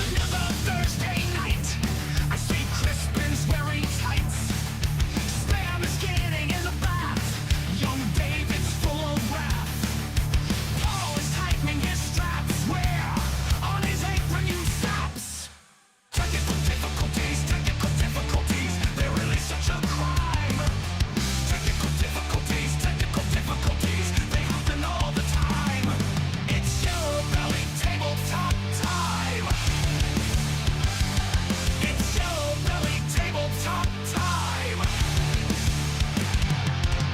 another Thursday night. I see Crispin's wearing tights. Spam is getting in the bath. Young David's full of wrath. Paul is tightening his straps. Where on his apron you saps. Technical difficulties. They're really such a crime. Technical difficulties. They happen all the time. It's Yellow Belly Tabletop time. It's Yellow Belly Tabletop time.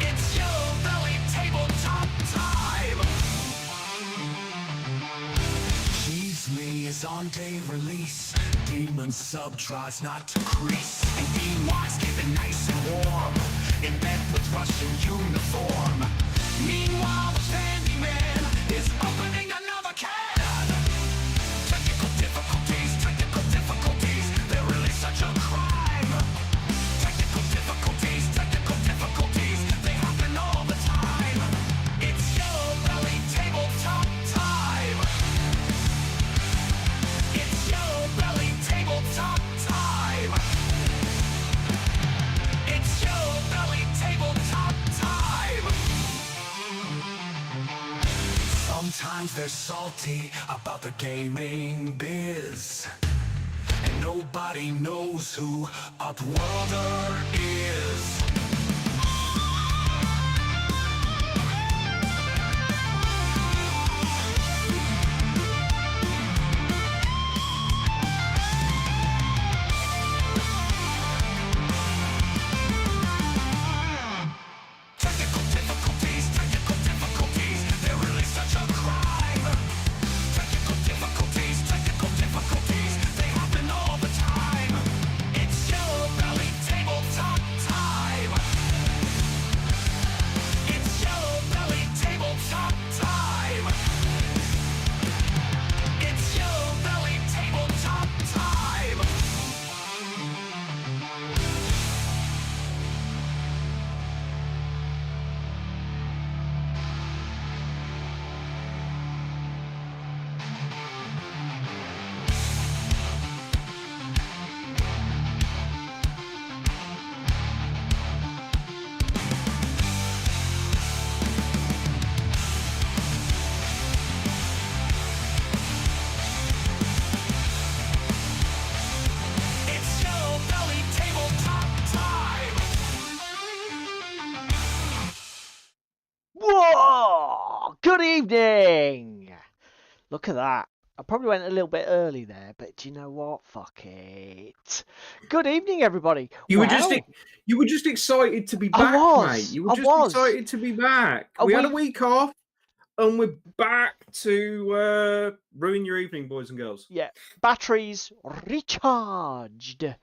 It's Yellow Belly Tabletop time. Cheese Me is on day release. Demon Sub tries not to crease. And Meanwhile's keeping nice and warm in bed with Russian uniform. Meanwhile, the Candyman is opening another can. Technical difficulties. They're really such a crime. Technical difficulties. They happen all the time. It's Yellow Belly Tabletop time. It's Yellow Belly Tabletop time. It's Yellow Belly Tabletop time. Sometimes they're salty about the gaming biz, and nobody knows who Upworlder is. Technical difficulties. They're really such a crime. Technical difficulties. They happen all the time. It's Yellow Belly Tabletop time. It's Yellow Belly Tabletop time. It's Yellow Belly Tabletop time. It's Yellow Belly Tabletop time. Whoa! Good evening! Look at that. I probably went a little bit early there, but do you know what? Fuck it. Good evening, everybody. You were Well, just excited to be I back, was. mate. You were I just was. excited to be back. A We had a week- week off, and we're back to ruin your evening, boys and girls. Yeah, batteries recharged. I'm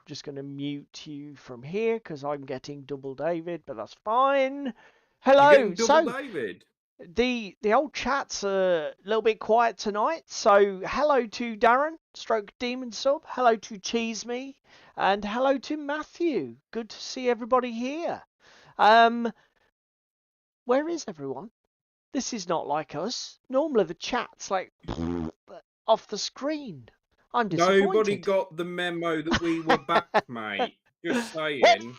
just going to mute you from here because I'm getting double David, but that's fine. You're Hello. getting So double David. the old chat's a little bit quiet tonight. So hello to Darren, stroke Demon Sub. Hello to Cheese Me, and hello to Matthew. Good to see everybody here. Where is everyone? This is not like us. Normally the chat's like off the screen. I'm disappointed. Nobody got the memo that we were back, mate. Just saying.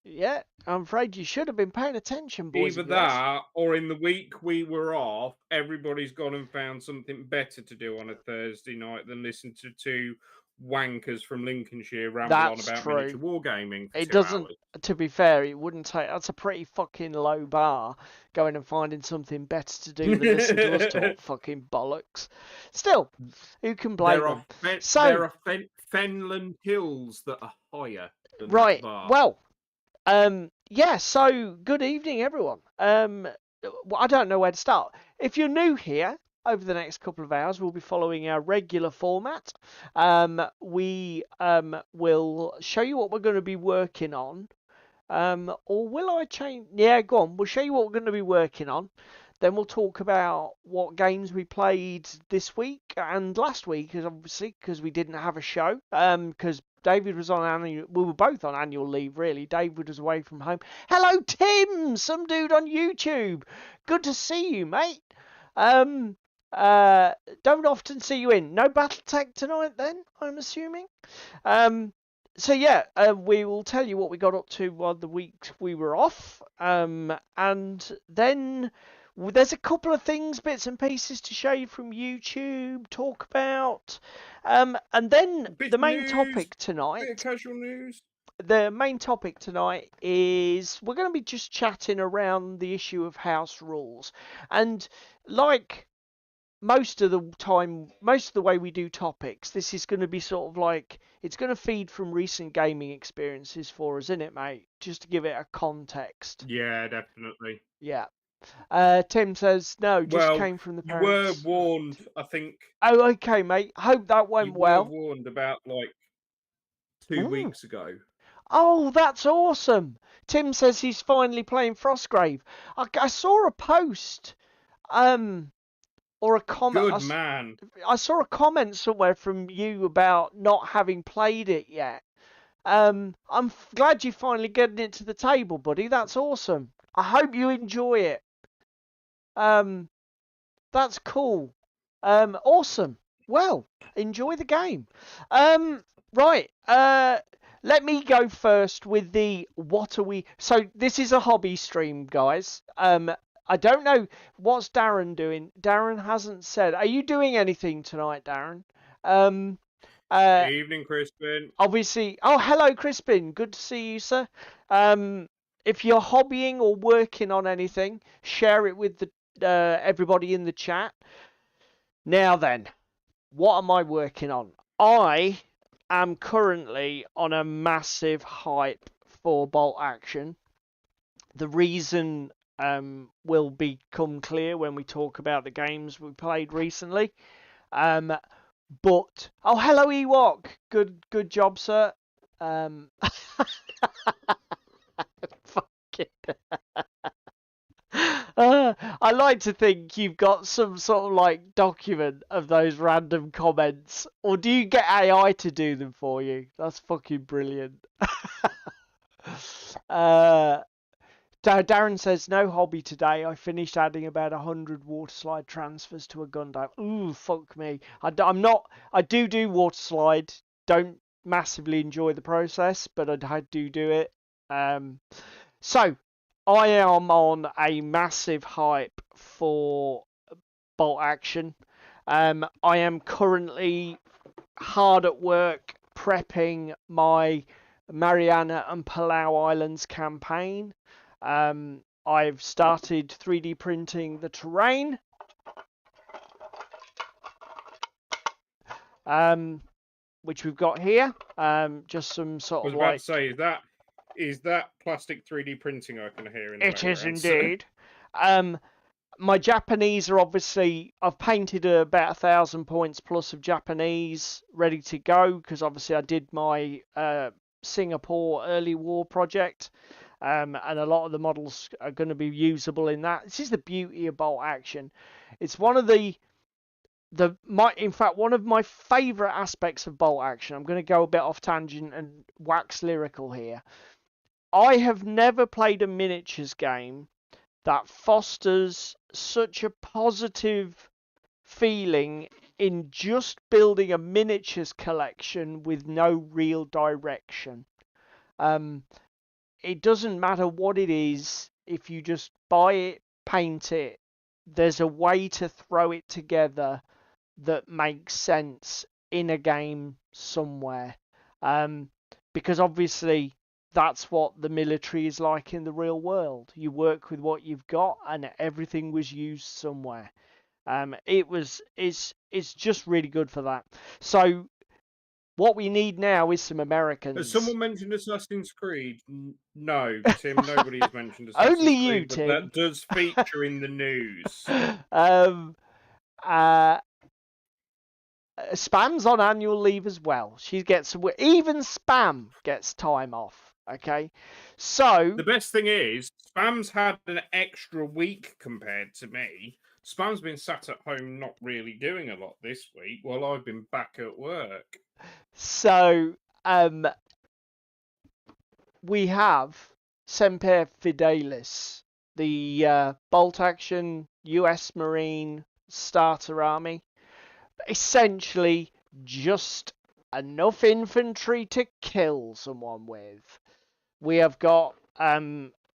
Yeah, I'm afraid you should have been paying attention, boys. Either and girls. that, or in the week we were off, everybody's gone and found something better to do on a Thursday night than listen to two wankers from Lincolnshire ramble That's on about true. miniature wargaming for It 2 doesn't. hours. To be fair, it wouldn't take. That's a pretty fucking low bar. Going and finding something better to do than listen to us talk fucking bollocks. Still, who can blame There them? are, So- there are Fenland hills that are higher than Right. that bar. Well, yeah. So good evening, everyone. Well, I don't know where to start. If you're new here, over the next couple of hours, we'll be following our regular format. We will show you what we're going to be working on. Or will I change? Yeah, go on. We'll show you what we're going to be working on. Then we'll talk about what games we played this week and last week, obviously because we didn't have a show. Because David was on we were both on annual leave, really. David was away from home. Hello, Tim, some dude on YouTube. Good to see you, mate. Don't often see you in. No BattleTech tonight, then, I'm assuming. So yeah, we will tell you what we got up to on the week we were off, and then there's a couple of things, bits and pieces to show you from YouTube, talk about, and then Bit the of main news, topic bit of tonight. casual news. The main topic tonight is we're going to be just chatting around the issue of house rules, and like most of the time, most of the way we do topics, this is going to be sort of like, it's going to feed from recent gaming experiences for us, isn't it, mate? Just to give it a context. Yeah, definitely. Yeah. Tim says, no, just Well, came from the you were parents. warned, I think. Oh, okay, mate. Hope that You went were well. warned about like 2 Ooh. weeks ago. Oh, that's awesome. Tim says he's finally playing Frostgrave. I saw a post, or a comment. Good man. I saw a comment somewhere from you about not having played it yet. I'm glad you're finally getting it to the table, buddy. That's awesome. I hope you enjoy it. That's cool. Awesome. Well, enjoy the game. Right. Let me go first with the what are we. So this is a hobby stream, guys. I don't know what's Darren doing. Darren hasn't said. Are you doing anything tonight, Darren? Evening, Crispin. Obviously. Oh, hello, Crispin. Good to see you, sir. If you're hobbying or working on anything, share it with the everybody in the chat. Now then, what am I working on? I am currently on a massive hype for bolt action. The reason will become clear when we talk about the games we played recently. But oh, hello Ewok. Good job, sir. Fucking. I like to think you've got some sort of like document of those random comments, or do you get AI to do them for you? That's fucking brilliant. Darren says no hobby today. I finished adding about 100 water slide transfers to a Gundam. Ooh, fuck me. I'm not. I do water slide. Don't massively enjoy the process, but I do it. So I am on a massive hype for bolt action. I am currently hard at work prepping my Mariana and Palau Islands campaign. I've started 3D printing the terrain. Which we've got here. Just some sort I was of about like. to say, is that plastic 3D printing I can hear in the It is background? indeed. My Japanese are obviously. I've painted about 1,000 points plus of Japanese ready to go because obviously I did my Singapore early war project. And a lot of the models are going to be usable in that. This is the beauty of bolt action. It's one of in fact, one of my favourite aspects of bolt action. I'm going to go a bit off tangent and wax lyrical here. I have never played a miniatures game that fosters such a positive feeling in just building a miniatures collection with no real direction. It doesn't matter what it is, if you just buy it, paint it, there's a way to throw it together that makes sense in a game somewhere. Because obviously that's what the military is like in the real world. You work with what you've got and everything was used somewhere. It's just really good for that. So what we need now is some Americans. Has someone mentioned Assassin's Creed? No, Tim, nobody has mentioned Assassin's Only Creed, you, but Tim. that does feature in the news. Spam's on annual leave as well. She gets even Spam gets time off. Okay, so The best thing is, Spam's had an extra week compared to me. Spam's been sat at home not really doing a lot this week while I've been back at work. so we have Semper Fidelis, the bolt action US Marine starter army. Essentially, just enough infantry to kill someone with. We have got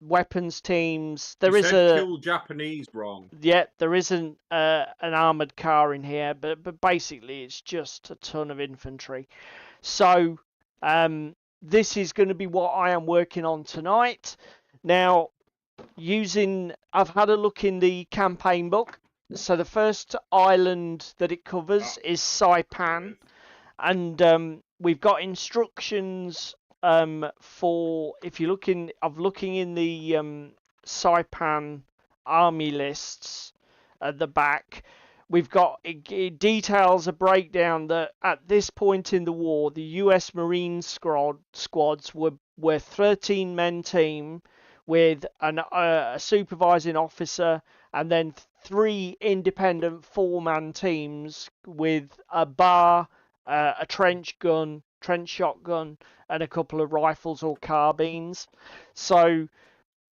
weapons teams. There You is said a kill Japanese wrong. yeah, there isn't an armored car in here, but basically it's just a ton of infantry. So this is going to be what I am working on tonight. Now, I've had a look in the campaign book. So the first island that it covers is Saipan, and we've got instructions for if you're looking. I'm looking in the Saipan army lists at the back. We've got it details a breakdown that at this point in the war, the U.S. Marine squads were 13-men team with a supervising officer, and then 3 independent 4-man teams with a bar, a trench shotgun, and a couple of rifles or carbines. So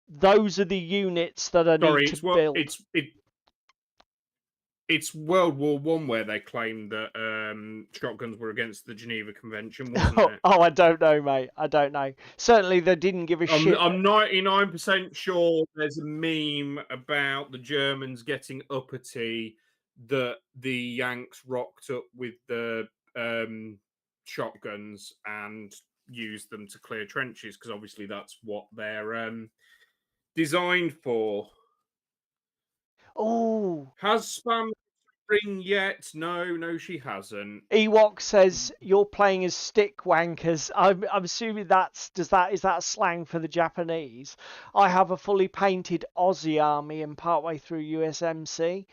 those are the units that I need to build. It's World War One where they claimed that shotguns were against the Geneva Convention, wasn't it? Oh, I don't know, mate. I don't know. Certainly, they didn't give a shit. I'm 99% sure there's a meme about the Germans getting uppity that the Yanks rocked up with the shotguns and used them to clear trenches, because obviously that's what they're designed for. Oh, Has Spam ring yet? No, she hasn't. Ewok says you're playing as stick wankers. I'm assuming is that slang for the Japanese? I have a fully painted Aussie army and partway through USMC.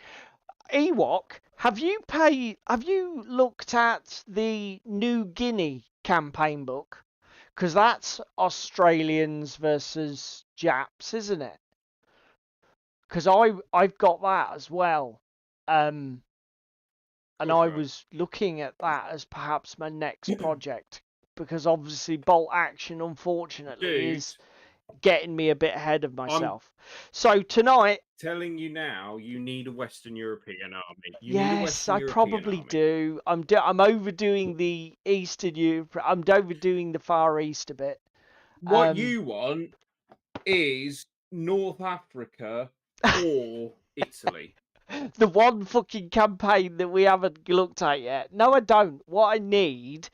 Ewok, have you looked at the New Guinea campaign book? Because that's Australians versus Japs, isn't it? Because I've got that as well. And I was looking at that as perhaps my next project, because obviously bolt action, unfortunately, is getting me a bit ahead of myself. So tonight, telling you now, you need a Western European army. Yes, I probably do. I'm overdoing the Eastern Europe. I'm overdoing the Far East a bit. What you want is North Africa or Italy. The one fucking campaign that we haven't looked at yet. No, I don't. What I need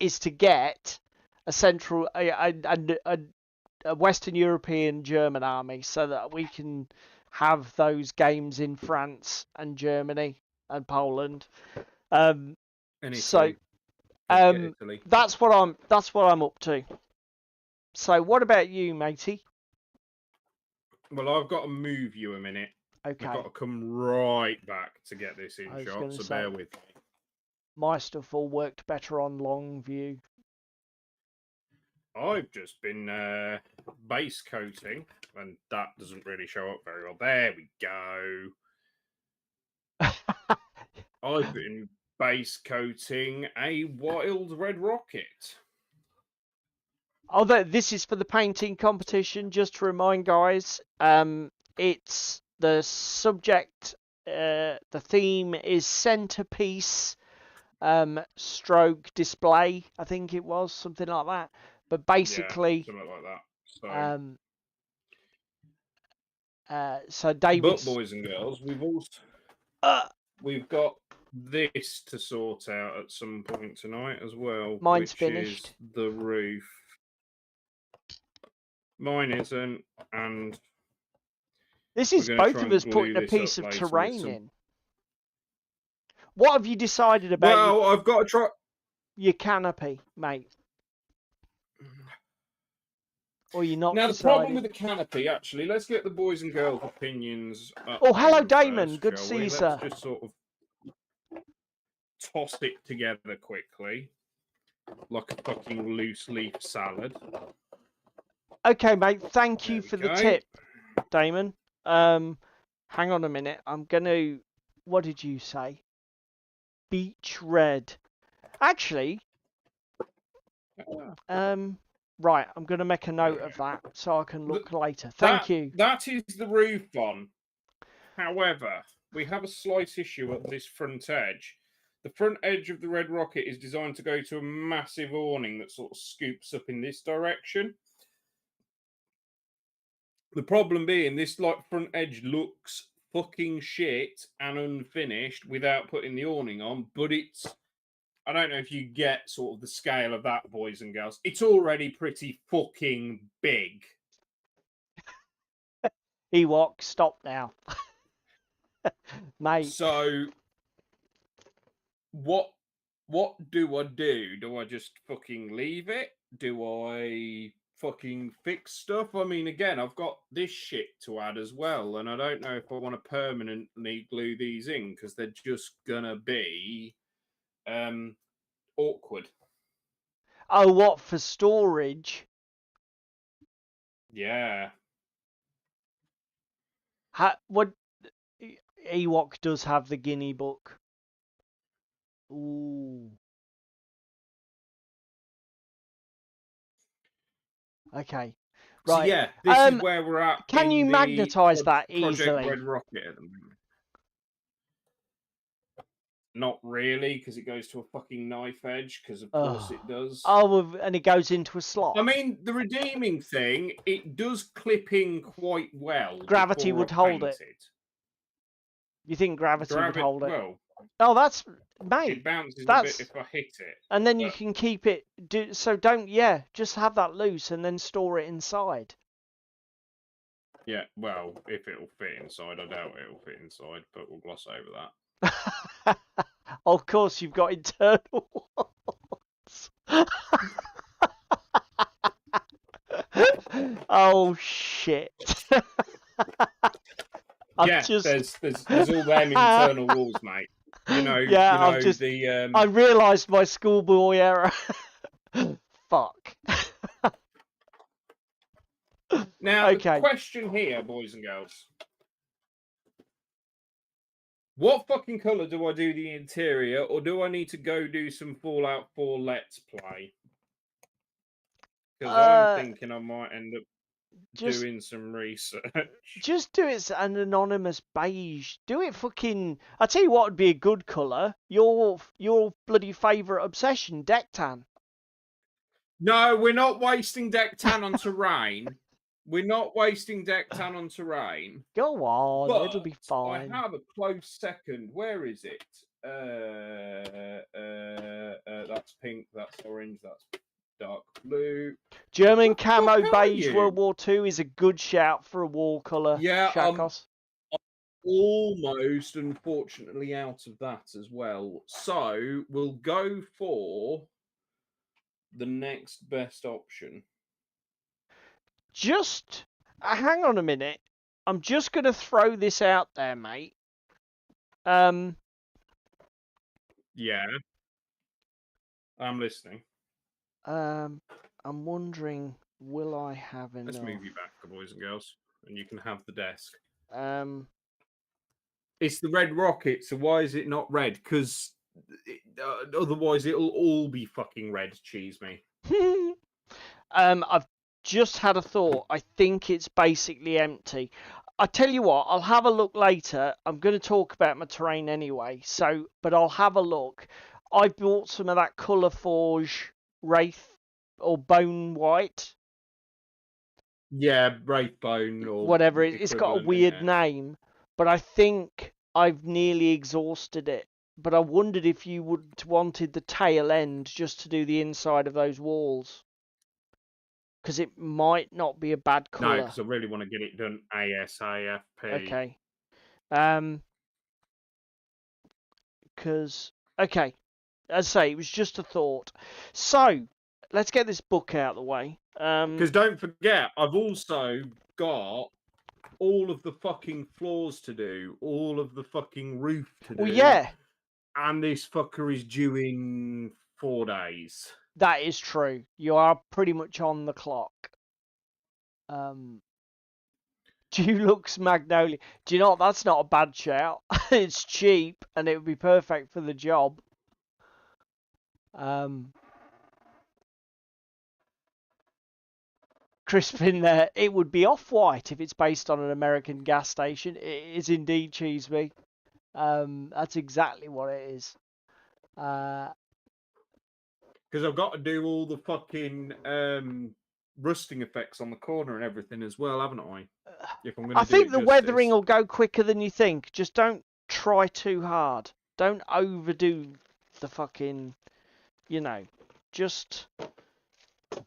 is to get a Western European German army so that we can have those games in France and Germany and Poland. And so Italy. that's what I'm up to. So what about you, matey? Well, I've got to move you a minute. Okay. I've got to come right back to get this in shot, so bear with me. My stuff all worked better on long view. I've just been base coating, and that doesn't really show up very well. There we go. I've been base coating a wild red rocket. Although this is for the painting competition, just to remind guys, it's the subject, the theme is centerpiece, stroke display. I think it was something like that. But basically, something like that. So David. But boys and girls, we've got this to sort out at some point tonight as well. Mine's which finished. Is the roof. Mine isn't, and this is both of us putting a piece of terrain in. What have you decided about? Well, I've got to try your canopy, mate. Or you're not. Now, decided? The problem with the canopy, actually, let's get the boys and girls' opinions. Oh, hello, Damon. Good to see you, sir. Let's just sort of toss it together quickly, like a fucking loose leaf salad. Okay, mate. Thank you There for we the go. tip, Damon. Hang on a minute. I'm gonna. What did you say? Beach red. Actually, right. I'm gonna make a note of that so I can look later. Thank you. That is the roof on. However, we have a slight issue at this front edge. The front edge of the Red Rocket is designed to go to a massive awning that sort of scoops up in this direction. The problem being, this like front edge looks fucking shit and unfinished without putting the awning on, but I don't know if you get sort of the scale of that, boys and girls. It's already pretty fucking big. Ewok, stop now. Mate. So what do I do? Do I just fucking leave it? Do I fucking fix stuff? I mean, again, I've got this shit to add as well, and I don't know if I want to permanently glue these in because they're just gonna be awkward. Oh, what, for storage? Yeah. What? Ewok does have the Guinea book. Ooh. Okay. So Right. yeah, this is where we're at. Can you magnetize that Project easily? Red Rocket at the moment. Not really, because it goes to a fucking knife edge, because of course it does. Oh, and it goes into a slot. I mean, the redeeming thing, it does clip in quite well. Gravity before would I hold paint it. You think gravity would hold it? Well, oh, that's mate. it bounces a bit if I hit it. And then you can keep it. Just have that loose and then store it inside. Yeah, well, if it'll fit inside, I doubt it'll fit inside, but we'll gloss over that. Of course, you've got internal walls. Oh shit! There's all them internal walls, mate. I realised my schoolboy error. Fuck. Now, the question here, boys and girls. What fucking colour do I do the interior, or do I need to go do some Fallout 4 Let's Play? Because I'm thinking I might end up doing some research. Just do it an anonymous beige. Do it fucking... I tell you what would be a good colour. Your bloody favourite obsession, deck tan. No, we're not wasting deck tan on terrain. We're not wasting deck tan on terrain. Go on, but it'll be fine. I have a close second. Where is it? That's pink, that's orange, that's dark blue. German camo beige World War II is a good shout for a wall colour. Yeah, Shakos. I'm almost, unfortunately, out of that as well. So we'll go for the next best option. Just hang on a minute. I'm just going to throw this out there, mate. Yeah. I'm listening. I'm wondering, will I have enough? Let's move you back, boys and girls, and you can have the desk. It's the Red Rocket, so why is it not red? Because otherwise it'll all be fucking red, cheese me. I've just had a thought. I think it's basically empty. I tell you what, I'll have a look later. I'm going to talk about my terrain anyway, but I'll have a look. I bought some of that Colour Forge Wraith or Bone White. Yeah, Wraith Bone or whatever. It's got a weird name, but I think I've nearly exhausted it. But I wondered if you wanted the tail end just to do the inside of those walls. Because it might not be a bad colour. No, because I really want to get it done ASAP. Okay. Okay. As I say, it was just a thought. So, let's get this book out of the way. Because don't forget, I've also got all of the fucking floors to do, all of the fucking roof to do. Well, yeah. And this fucker is due in 4 days. That is true. You are pretty much on the clock. Dulux Magnolia. Do you know what? That's not a bad shout. It's cheap and it would be perfect for the job. Crispin there. It would be off-white if it's based on an American gas station. It is indeed, Cheeseby. That's exactly what it is. Because I've got to do all the fucking rusting effects on the corner and everything as well, haven't I? If I'm going to I think the justice. weathering will go quicker than you think. Just don't try too hard. Don't overdo the fucking, just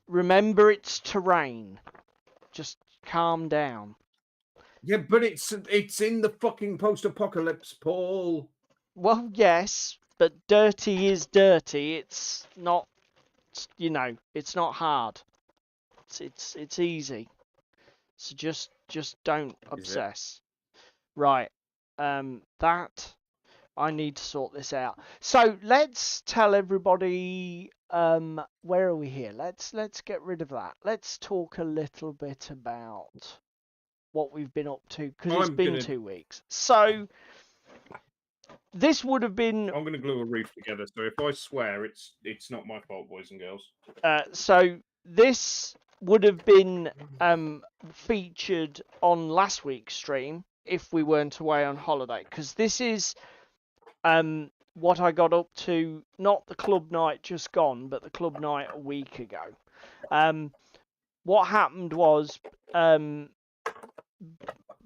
remember it's terrain. Just calm down. Yeah, but it's in the fucking post-apocalypse, Paul. Well, yes, but dirty is dirty. It's not, it's not hard. It's easy. So just don't obsess. Right. That I need to sort this out. So let's tell everybody. Where are we here? Let's get rid of that. Let's talk a little bit about what we've been up to because it's been 2 weeks. So this would have been. I'm going to glue a roof together. So if I swear, it's not my fault, boys and girls. So this would have been featured on last week's stream if we weren't away on holiday, because this is what I got up to, not the club night just gone, but the club night a week ago. What happened was,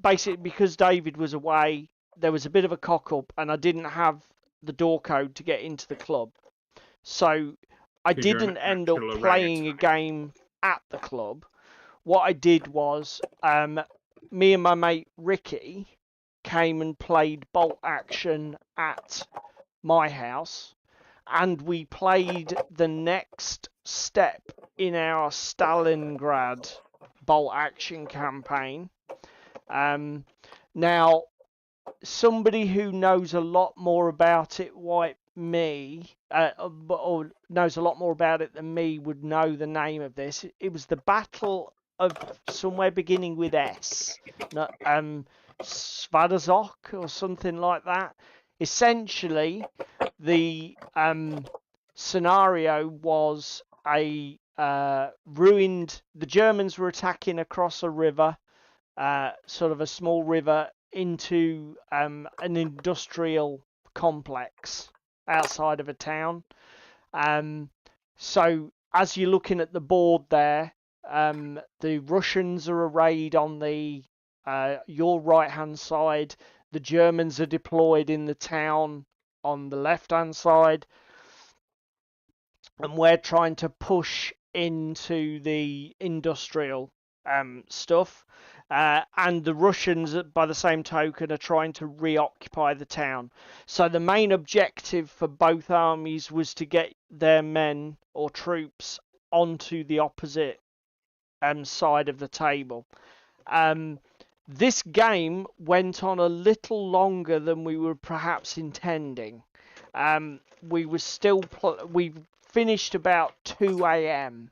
basically because David was away, there was a bit of a cock up and I didn't have the door code to get into the club. So I didn't end up playing a game at the club. What I did was, me and my mate Ricky came and played Bolt Action at my house, and we played the next step in our Stalingrad Bolt Action campaign. Now, somebody who knows a lot more about it, or knows a lot more about it than me, would know the name of this. It was the Battle of somewhere beginning with S, Svadazok or something like that. Essentially, the scenario was a ruined. The Germans were attacking across a river, sort of a small river, into an industrial complex outside of a town. So as you're looking at the board there, the Russians are arrayed on the your right hand side. The Germans are deployed in the town on the left hand side, and we're trying to push into the industrial stuff. And the Russians, by the same token, are trying to reoccupy the town. So the main objective for both armies was to get their men or troops onto the opposite side of the table. This game went on a little longer than we were perhaps intending. We were still we finished about 2 a.m.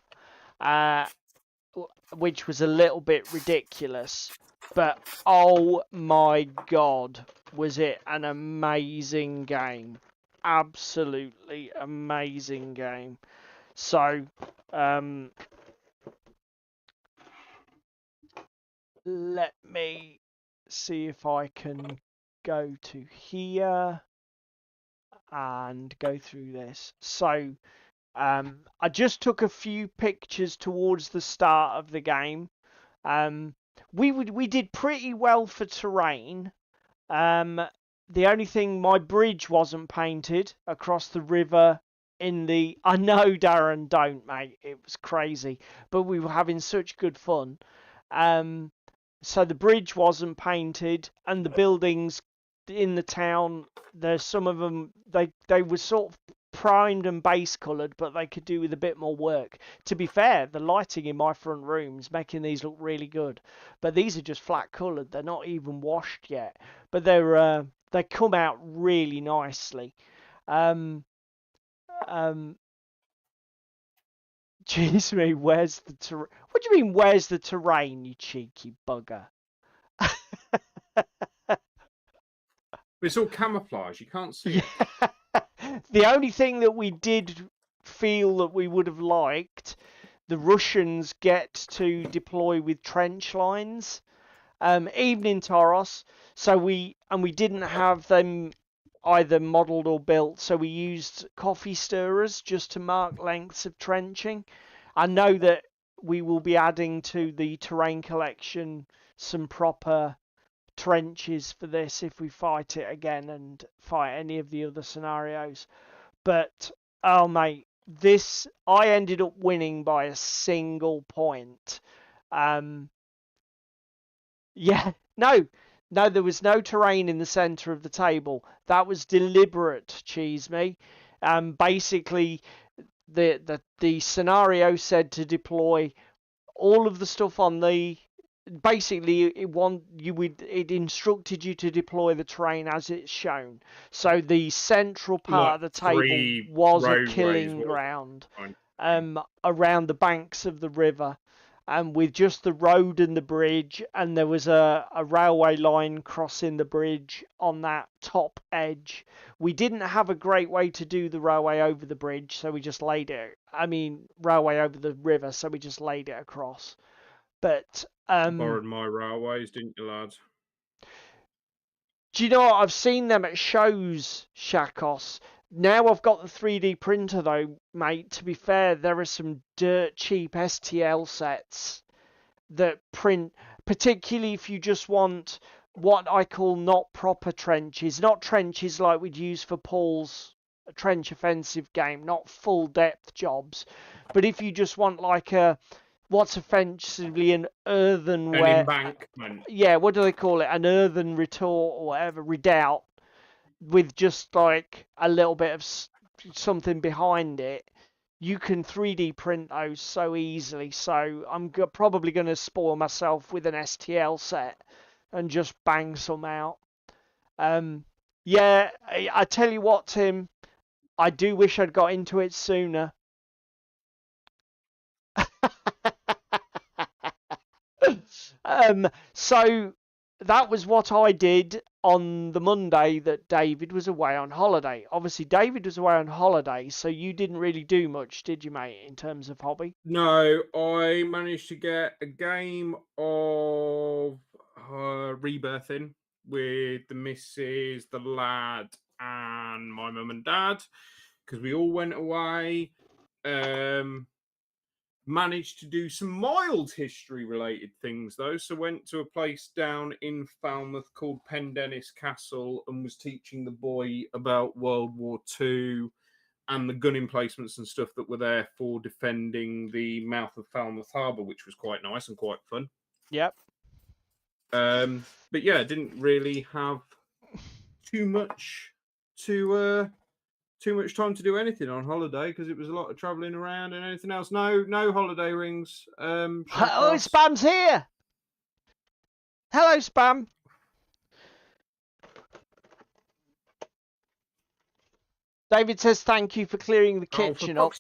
Which was a little bit ridiculous, but oh my god, was it an amazing game. Absolutely amazing game. So let me see if I can go to here and go through this. So I just took a few pictures towards the start of the game. We did pretty well for terrain. The only thing, my bridge wasn't painted across the river in the... I know, Darren, don't, mate. It was crazy. But we were having such good fun. So the bridge wasn't painted, and the buildings in the town, there's some of them, they were sort of primed and base coloured, but they could do with a bit more work. To be fair, the lighting in my front room's making these look really good, but these are just flat coloured. They're not even washed yet, but they come out really nicely. Jeez me, where's the terrain? What do you mean, where's the terrain, you cheeky bugger? It's all camouflage. You can't see Yeah. it. The only thing that we did feel that we would have liked, the Russians get to deploy with trench lines, even in Taros. So we didn't have them either modelled or built, so we used coffee stirrers just to mark lengths of trenching. I know that we will be adding to the terrain collection some proper trenches for this if we fight it again and fight any of the other scenarios. But oh mate, this I ended up winning by a single point. Um, yeah, no, there was no terrain in the center of the table. That was deliberate, cheese me. Basically, the scenario said to deploy all of the stuff on the. Basically, it instructed you to deploy the terrain as it's shown. So the central part Like of the table 3 was a roadways, killing wasn't ground it? around the banks of the river, and with just the road and the bridge, and there was a railway line crossing the bridge on that top edge. We didn't have a great way to do the railway over the bridge, so we just laid it. I mean, railway over the river, so we just laid it across. But Borrowed my railways, didn't you, lads? do you know what? I've seen them at shows, Shakos. Now I've got the 3D printer though, mate. To be fair, there are some dirt cheap STL sets that print, particularly if you just want what I call not proper trenches, not trenches like we'd use for Paul's trench offensive game, not full depth jobs, but if you just want like a what's offensively an An earthenware, embankment. yeah, what do they call it? An earthen retort or whatever, redoubt with just like a little bit of something behind it. You can 3D print those so easily. So I'm probably going to spoil myself with an STL set and just bang some out. Yeah, I tell you what, Tim, I do wish I'd got into it sooner. So that was what I did on the Monday that David was away on holiday. Obviously, David was away on holiday, so you didn't really do much, did you, mate, in terms of hobby? No, I managed to get a game of rebirthing with the missus, the lad, and my mum and dad because we all went away. Managed to do some mild history related things though. So went to a place down in Falmouth called Pendennis Castle and was teaching the boy about World War II and the gun emplacements and stuff that were there for defending the mouth of Falmouth Harbour, which was quite nice and quite fun. Yep. But yeah, didn't really have too much time to do anything on holiday because it was a lot of travelling around and anything else. No holiday rings. Oh, Shacross. Spam's here. Hello, Spam. David says thank you for clearing the kitchen up.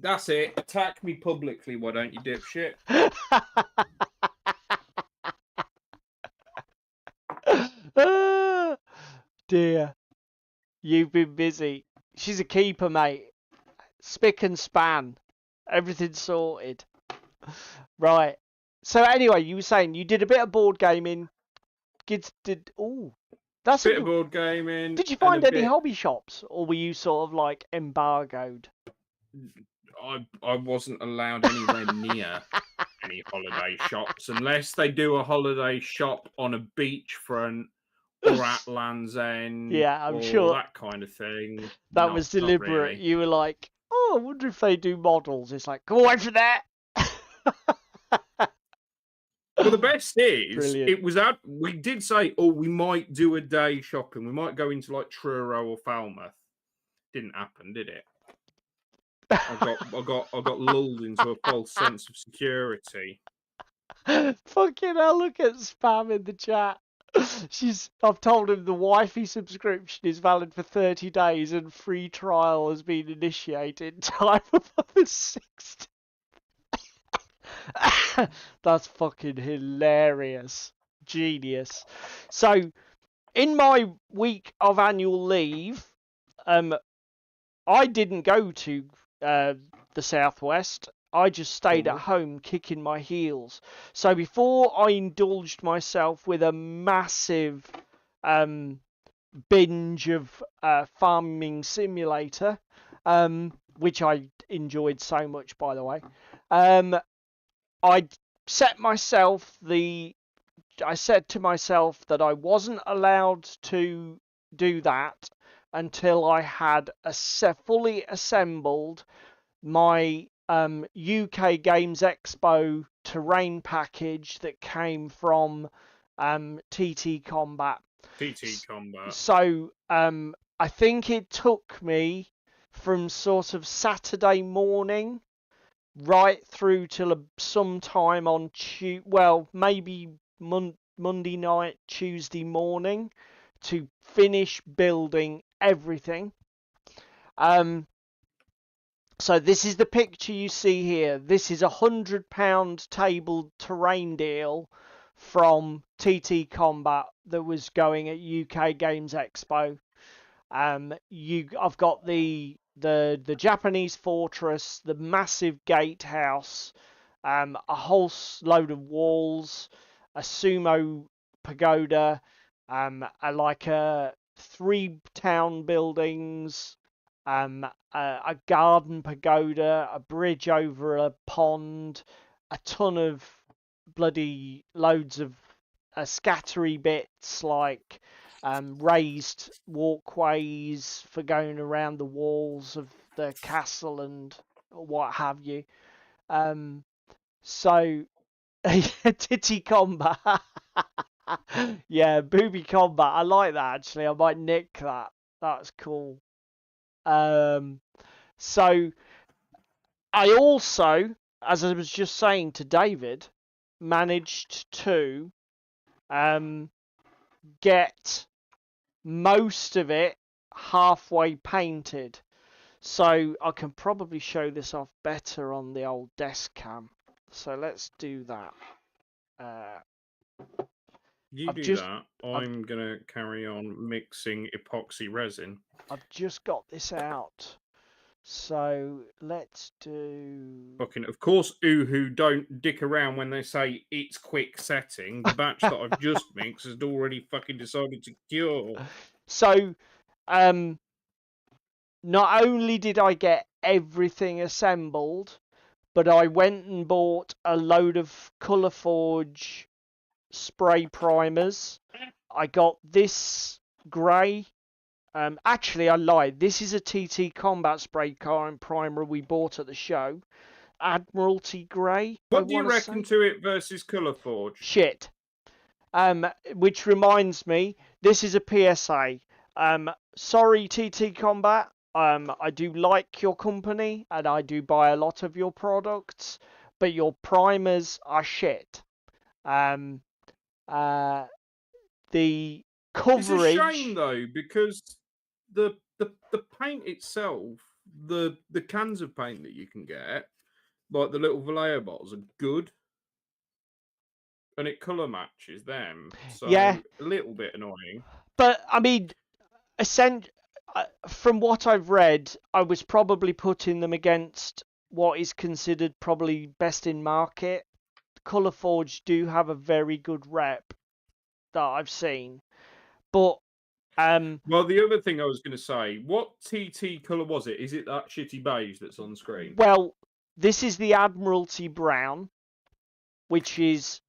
That's it. Attack me publicly, why don't you, dipshit? Oh, dear. You've been busy. She's a keeper, mate. Spick and span. Everything's sorted. Right. So anyway, you were saying you did a bit of board gaming. Ooh, that's Bit of board gaming. Did you find any hobby shops, or were you sort of like embargoed? I wasn't allowed anywhere near any holiday shops unless they do a holiday shop on a beachfront or at Land's End. Yeah, I'm sure that kind of thing. That was deliberate. Really. You were like, "Oh, I wonder if they do models." It's like, "Go away from that." Well, the best is, Brilliant. it was out. We did say, "Oh, we might do a day shopping. We might go into like Truro or Falmouth." Didn't happen, did it? I got lulled into a false sense of security. Fucking hell! Look at spam in the chat. I've told him the Wi-Fi subscription is valid for 30 days and free trial has been initiated. Time of the 6th. That's fucking hilarious. Genius. So, in my week of annual leave, I didn't go to the southwest. I just stayed at home kicking my heels. So before I indulged myself with a massive binge of Farming Simulator, which I enjoyed so much, by the way, I set myself I said to myself that I wasn't allowed to do that until I had fully assembled my UK Games Expo terrain package that came from TT Combat. TT Combat. So I think it took me from sort of Saturday morning right through till sometime on maybe Monday night, Tuesday morning to finish building everything. So this is the picture you see here. This is £100 table terrain deal from TT Combat that was going at UK Games Expo. I've got the Japanese fortress, the massive gatehouse, a whole load of walls, a sumo pagoda, like 3 town buildings, a garden pagoda, a bridge over a pond, a ton of bloody loads of scattery bits like raised walkways for going around the walls of the castle and what have you. So titty combat. Yeah, booby combat. I like that actually. I might nick that. That's cool. So I also, as I was just saying to David, managed to get most of it halfway painted. So I can probably show this off better on the old desk cam. So let's do that. You do that. I'm going to carry on mixing epoxy resin. I've just got this out. So let's do... Fucking, of course, Uhu don't dick around when they say it's quick setting. The batch that I've just mixed has already fucking decided to cure. So, not only did I get everything assembled, but I went and bought a load of Colourforge spray primers. I got this grey. Actually, I lied. This is a TT Combat spray primer we bought at the show. Admiralty Grey. What do you reckon to it versus Colourforge? Shit. Which reminds me, this is a PSA. Sorry, TT Combat. I do like your company and I do buy a lot of your products, but your primers are shit. The coverage. It's a shame though, because the paint itself, the cans of paint that you can get, like the little Vallejo bottles, are good, and it colour matches them. So yeah, a little bit annoying. But I mean, from what I've read, I was probably putting them against what is considered probably best in market. Colourforge do have a very good rep that I've seen, but well, the other thing I was going to say, what TT colour was it? Is it that shitty beige that's on screen? Well, this is the Admiralty Brown, which is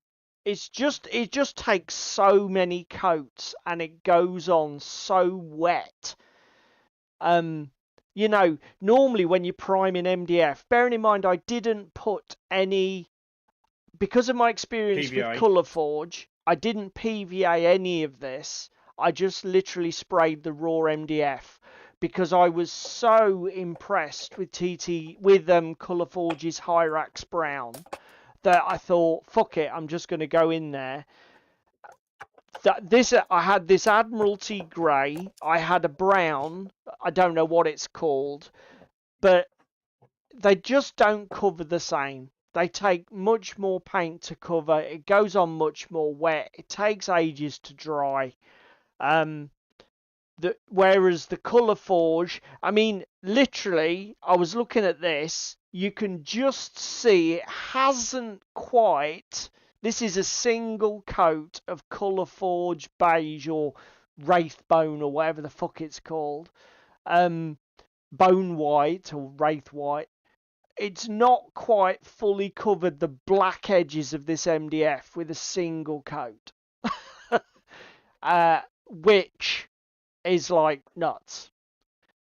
it just takes so many coats and it goes on so wet. You know, normally when you prime in MDF, bearing in mind I didn't put any, because of my experience PVA. with Colourforge, I didn't PVA any of this. I just literally sprayed the raw MDF because I was so impressed with Colourforge's Hyrax Brown that I thought, fuck it, I'm just going to go in there. I had this Admiralty grey. I had a brown. I don't know what it's called, but they just don't cover the same. They take much more paint to cover. It goes on much more wet. It takes ages to dry. Whereas the Colour Forge, I mean, literally, I was looking at this. You can just see it hasn't quite. This is a single coat of Colour Forge beige or Wraithbone or whatever the fuck it's called. Bone white or Wraith white. It's not quite fully covered the black edges of this MDF with a single coat. Which is like nuts.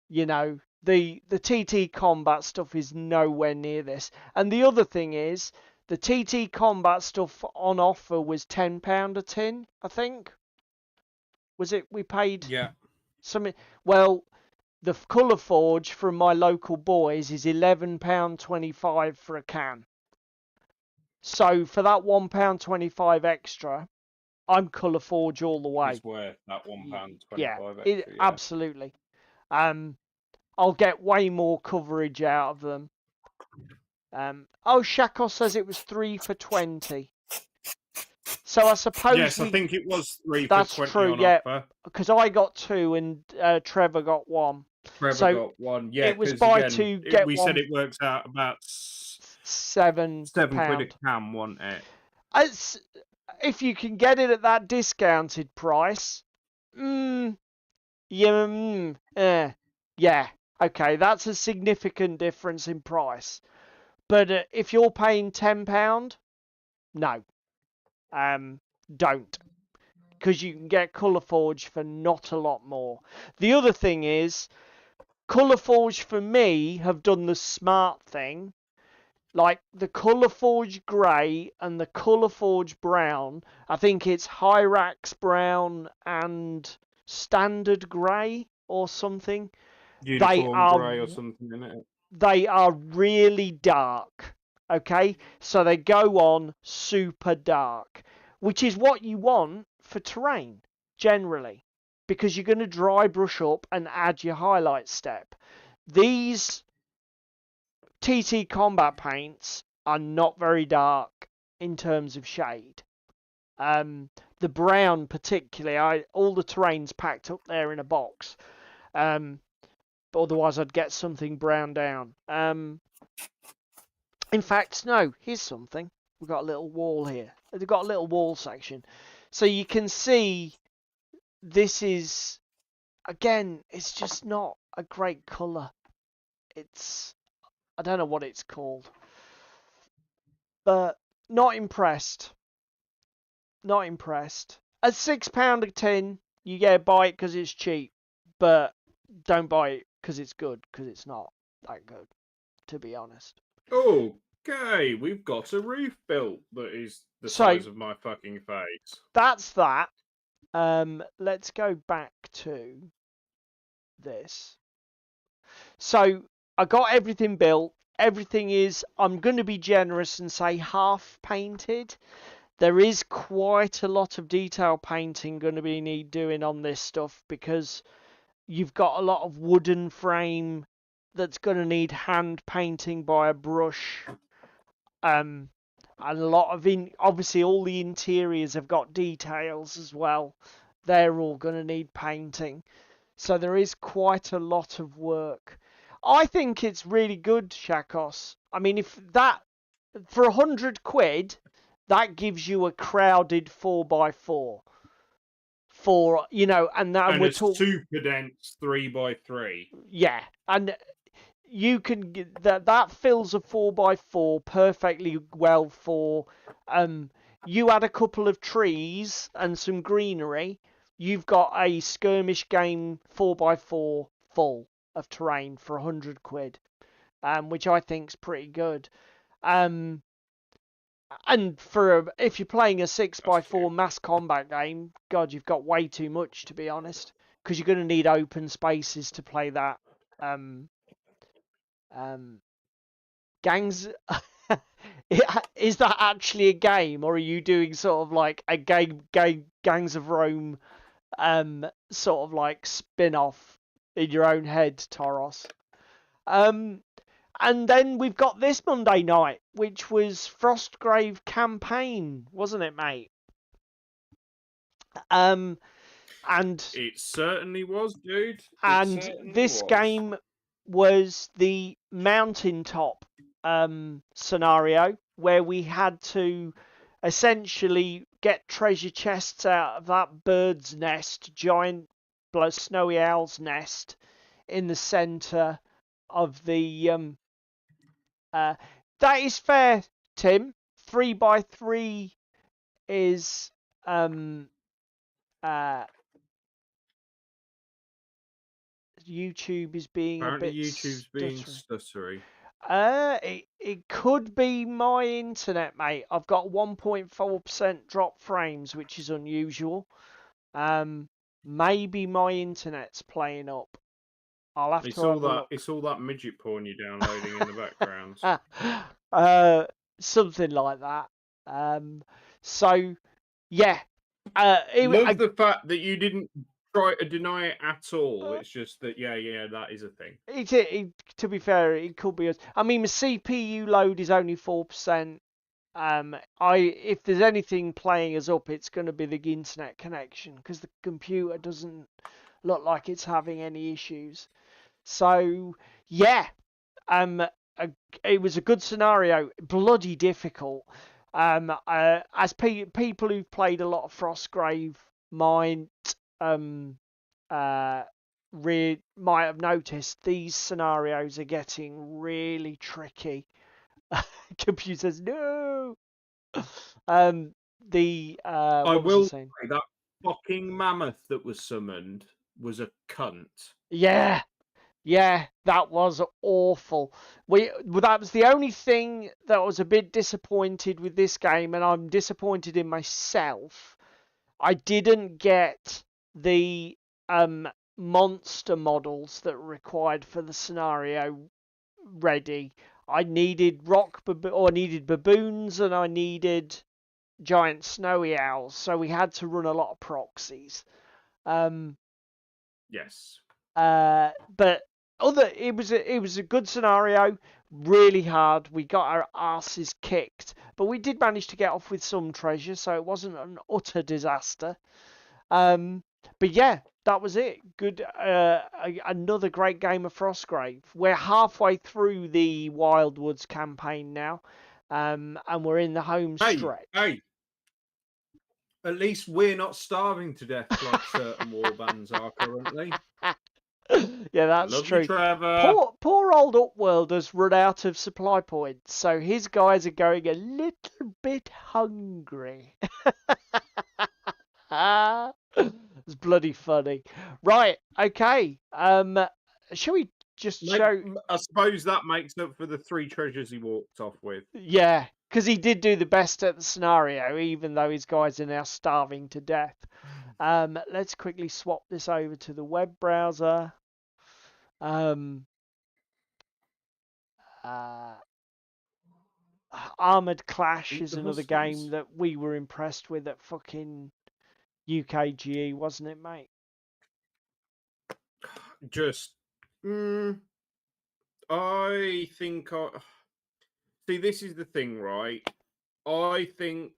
You know, the TT Combat stuff is nowhere near this. And the other thing is, the TT Combat stuff on offer was £10 a tin, I think. Was it? We paid something. Well, the Colour Forge from my local boys is £11.25 for a can. So for that £1.25 extra, I'm Colour Forge all the way. It's worth that £1.25 yeah, extra. Absolutely. I'll get way more coverage out of them. Shako says it was 3 for 20. So I suppose yes, I think it was 3 for that's 20 true, on yeah, offer. because I got 2 and Trevor got 1. Trevor got 1. Yeah, it was buy again, 2 get we 1. said it works out about £7 £7 a can, wasn't it? If you can get it at that discounted price, yeah, okay, that's a significant difference in price. But if you're paying £10, no, don't, because you can get Colour Forge for not a lot more. The other thing is, Colour Forge for me have done the smart thing. Like the Colour Forge Grey and the Colour Forge Brown, I think it's Hyrax Brown and Standard Grey or something. Uniform grey or something in it. They are really dark. Okay, so they go on super dark, which is what you want for terrain generally, because you're going to dry brush up and add your highlight step. These TT Combat paints are not very dark in terms of shade. The brown particularly, all the terrain's packed up there in a box. But otherwise I'd get something brown down. In fact, no, here's something. We've got a little wall here. They've got a little wall section. So you can see this is, again, it's just not a great colour. I don't know what it's called. But not impressed. Not impressed. At £6 a tin, you buy it because it's cheap. But don't buy it because it's good, because it's not that good, to be honest. Okay, we've got a roof built that is the size of my fucking face. That's that. Let's go back to this. So I got everything built. Everything is, I'm going to be generous and say half painted. There is quite a lot of detail painting going to be doing on this stuff, because you've got a lot of wooden frame that's going to need hand painting by a brush. And a lot of obviously all the interiors have got details as well. They're all going to need painting. So there is quite a lot of work. I think it's really good, Shakos. I mean, if that, for £100, that gives you a crowded 4x4. And we're talking super dense 3x3. Yeah, and you can get that fills a 4x4 perfectly well for. You add a couple of trees and some greenery, you've got a skirmish game 4x4 full of terrain for £100, which I think's pretty good. And if you're playing a 6x4 mass combat game, God, you've got way too much, to be honest, because you're going to need open spaces to play that. Gangs Is that actually a game, or are you doing sort of like a Gangs of Rome sort of like spin-off in your own head, Toros? And then we've got this Monday night, which was Frostgrave Campaign, wasn't it, mate? And It certainly was, dude. It and certainly this was. game was the mountaintop scenario where we had to essentially get treasure chests out of that bird's nest, giant snowy owl's nest in the center of the that is fair, Tim. 3x3 is uh YouTube is being a Apparently, bit YouTube's being stuttery. stuttery. It could be my internet, mate. I've got 1.4% drop frames, which is unusual. Maybe my internet's playing up. I'll have to have a look. It's all that midget porn you're downloading in the background. Something like that. So yeah. Love the fact that you didn't try to deny it at all. It's just that, yeah, that is a thing. To be fair, it could be us. I mean, the CPU load is only 4%. If there's anything playing us up, it's going to be the internet connection because the computer doesn't look like it's having any issues. So yeah, it was a good scenario. Bloody difficult. As people who've played a lot of Frostgrave might might have noticed, these scenarios are getting really tricky. Computer says no. I will say that fucking mammoth that was summoned was a cunt. Yeah, that was awful. That was the only thing that I was a bit disappointed with this game, and I'm disappointed in myself. I didn't get the monster models that were required for the scenario ready. I needed I needed baboons, and I needed giant snowy owls. So we had to run a lot of proxies. Yes. But it was a good scenario. Really hard. We got our asses kicked, but we did manage to get off with some treasure, so it wasn't an utter disaster. But yeah, that was it. Good. Another great game of Frostgrave. We're halfway through the Wildwoods campaign now, and we're in the home stretch. Hey, at least we're not starving to death like certain warbands are currently. Yeah, that's Love true. You, Trevor. Poor old Upworld run out of supply points, so his guys are going a little bit hungry. It's bloody funny. Right, okay. Shall we just show? I suppose that makes up for the 3 treasures he walked off with. Yeah, because he did do the best at the scenario, even though his guys are now starving to death. Let's quickly swap this over to the web browser. Armored Clash is another game that we were impressed with at fucking UKGE, wasn't it, mate? Just, I think see, this is the thing, right? I think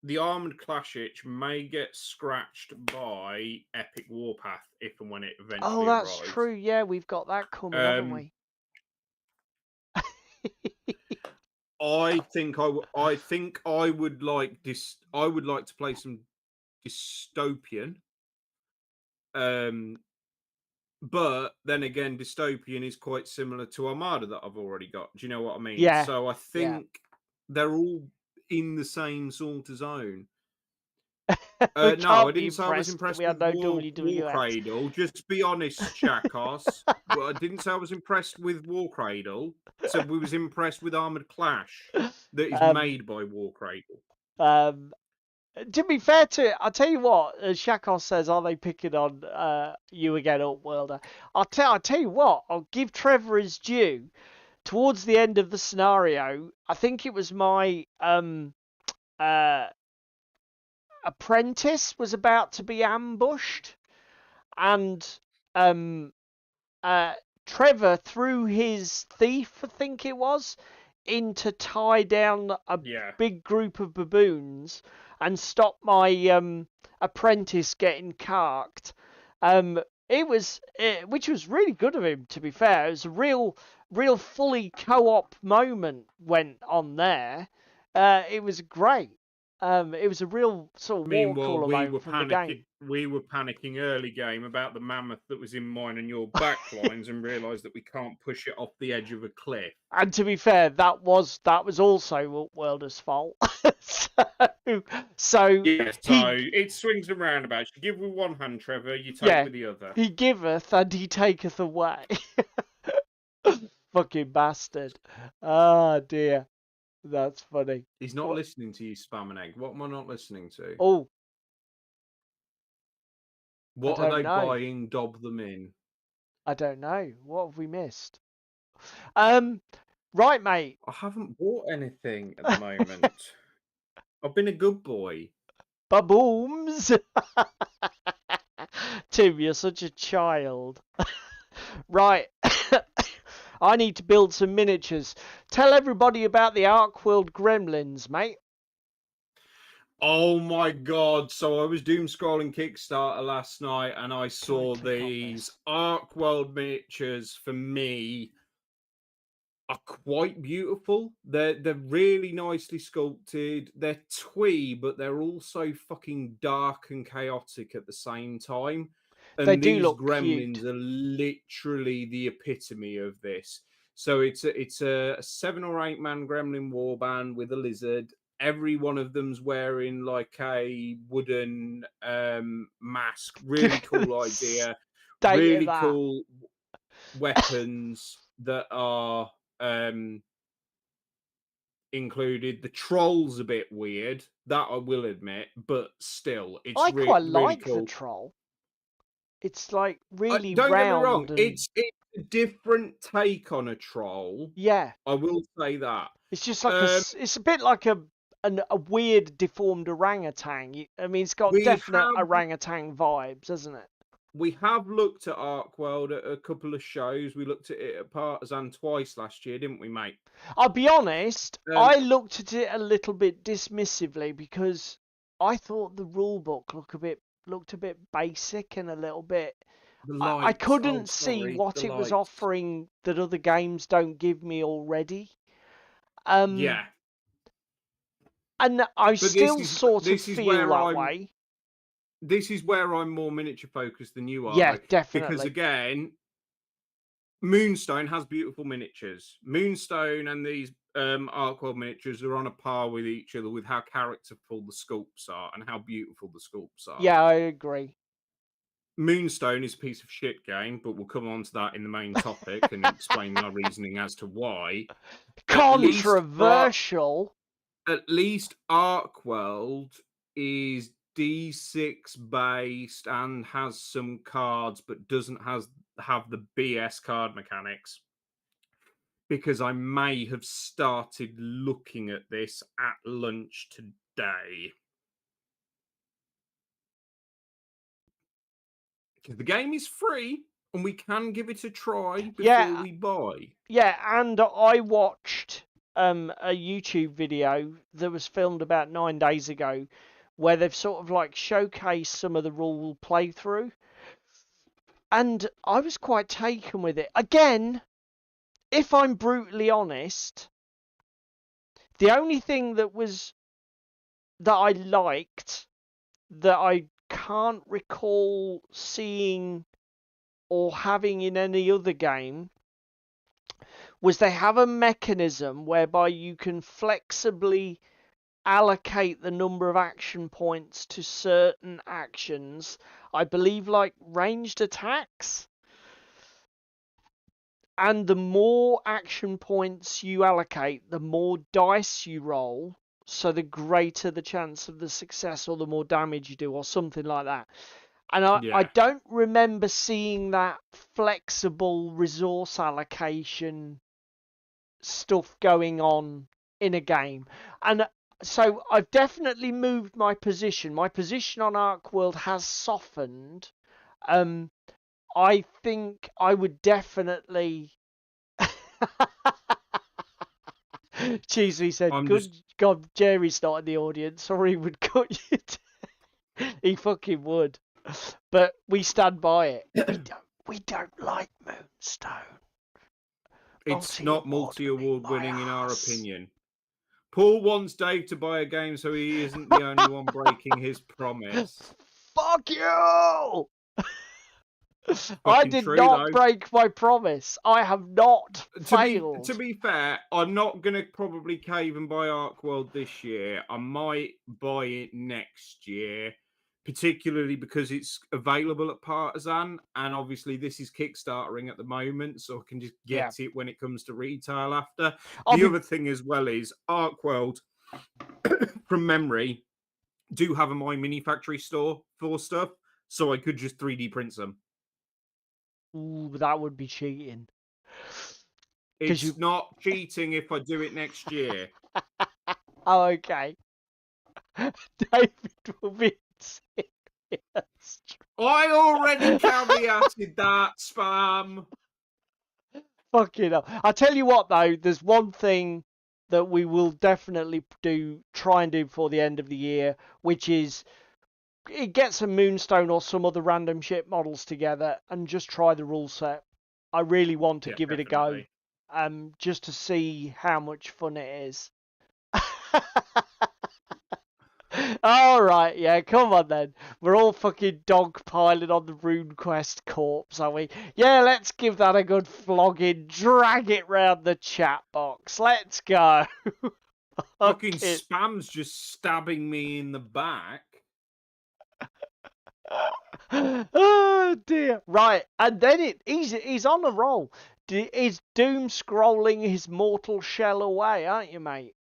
the Armored Clash itch may get scratched by Epic Warpath if and when it eventually that's arrives. true. Yeah, we've got that coming, haven't we? I think I would like this. I would like to play some dystopian. But then again, dystopian is quite similar to Armada that I've already got. Do you know what I mean? Yeah. So I think they're all in the same sort of zone. No, I didn't say I was impressed with War Cradle. Just be honest, Shakos. Well, I didn't say I was impressed with War Cradle. So we was impressed with Armored Clash that is made by War Cradle. To be fair to it, I'll tell you what, Shakos says, are they picking on you again, Upworlder? I'll tell you what, I'll give Trevor his due. towards the end of the scenario, I think it was my apprentice was about to be ambushed, and um, Trevor threw his thief, I think it was, in to tie down a Yeah. big group of baboons and stop my apprentice getting carked. It was, which was really good of him, to be fair. It was a real fully co-op moment went on there. It was great. It was a real sort of water Meanwhile, cooler moment from the game. we were panicking early game about the mammoth that was in mine and your backlines, and realised that we can't push it off the edge of a cliff. And to be fair, that was also Worlder's fault. so Yeah, so he it swings and roundabouts. You give with one hand, Trevor, you take yeah with the other. he giveth and he taketh away. Fucking bastard. Ah dear, that's funny. He's not What? listening to you, Spam and Egg. What am I not listening to? Oh, What I are don't they know. buying? Dob them in. I don't know. What have we missed? Right, mate. I haven't bought anything at the moment. I've been a good boy. Babooms. Tim, you're such a child. Right. I need to build some miniatures. Tell everybody about the Arkworld Gremlins, mate. Oh my god! So I was doom scrolling Kickstarter last night, and I saw click on these this? Arkworld miniatures. For me, are quite beautiful. They're really nicely sculpted. They're twee, but they're also fucking dark and chaotic at the same time. And They do these look gremlins cute. are literally the epitome of this. So it's a 7 or 8 man gremlin warband with a lizard. Every one of them's wearing like a wooden mask. Really cool idea. Data Really that. cool weapons that are included. The troll's a bit weird, that I will admit, but still, it's I quite really like the cool. troll. It's like really Don't get me wrong, round and it's a different take on a troll. yeah. I will say that. It's just like it's a bit like a weird deformed orangutan. I mean, it's got We definite have orangutan vibes, hasn't it? we have looked at Arkworld at a couple of shows. We looked at it at Partisan twice last year, didn't we, mate? I'll be honest, I looked at it a little bit dismissively because I thought the rule book looked a bit basic and a little bit. The I lights. couldn't Oh, see sorry, what the it was lights. offering that other games don't give me already. Yeah. And I But still sort of feel that way. This is where I'm more miniature focused than you are, Yeah, though. definitely. Because again, Moonstone has beautiful miniatures. Moonstone and these Arkworld miniatures are on a par with each other with how characterful the sculpts are and how beautiful the sculpts are. Yeah, I agree. Moonstone is a piece of shit game, but we'll come on to that in the main topic and explain our reasoning as to why. Controversial. At least Arkworld is D6 based and has some cards, but doesn't have the BS card mechanics. Because I may have started looking at this at lunch today. Because the game is free and we can give it a try before we buy. Yeah, and I watched a YouTube video that was filmed about 9 days ago where they've sort of like showcased some of the rule playthrough. And I was quite taken with it. Again, if I'm brutally honest, the only thing that I liked that I can't recall seeing or having in any other game was they have a mechanism whereby you can flexibly allocate the number of action points to certain actions. I believe like ranged attacks. And the more action points you allocate, the more dice you roll, so the greater the chance of the success or the more damage you do or something like that. And I don't remember seeing that flexible resource allocation stuff going on in a game. And so I've definitely moved my position. My position on Ark World has softened. I think I would definitely. Cheesy said, I'm "Good just God, Jerry's not in the audience, or he would cut you." He fucking would. But we stand by it. We don't like Moonstone. it's not multi-award My winning in our ass. opinion. Paul wants Dave to buy a game so he isn't the only one breaking his promise. Fuck you! I Fucking did true not though. break my promise. I have not failed. To be fair, I'm not gonna probably cave and buy Ark World this year. I might buy it next year, particularly because it's available at Partisan, and obviously this is Kickstartering at the moment, so I can just Yeah. get it when it comes to retail after. I'll The be- other thing as well is Ark World, from memory, do have a My Mini Factory store for stuff, so I could just 3D print them. Ooh, that would be cheating. It's not cheating if I do it next year. Oh, okay. David will be serious. I already caveated that, spam. Fucking hell. I tell you what, though, there's one thing that we will definitely try and do before the end of the year, which is get some Moonstone or some other random ship models together and just try the rule set. I really want to give it a go, just to see how much fun it is. All right, yeah, come on then. We're all fucking dogpiling on the RuneQuest corpse, are we? Yeah, let's give that a good flogging. Drag it round the chat box. Let's go. Fucking Okay. spam's just stabbing me in the back. Oh dear. Right, and then he's on a roll. Is Doom scrolling his mortal shell away, aren't you, mate?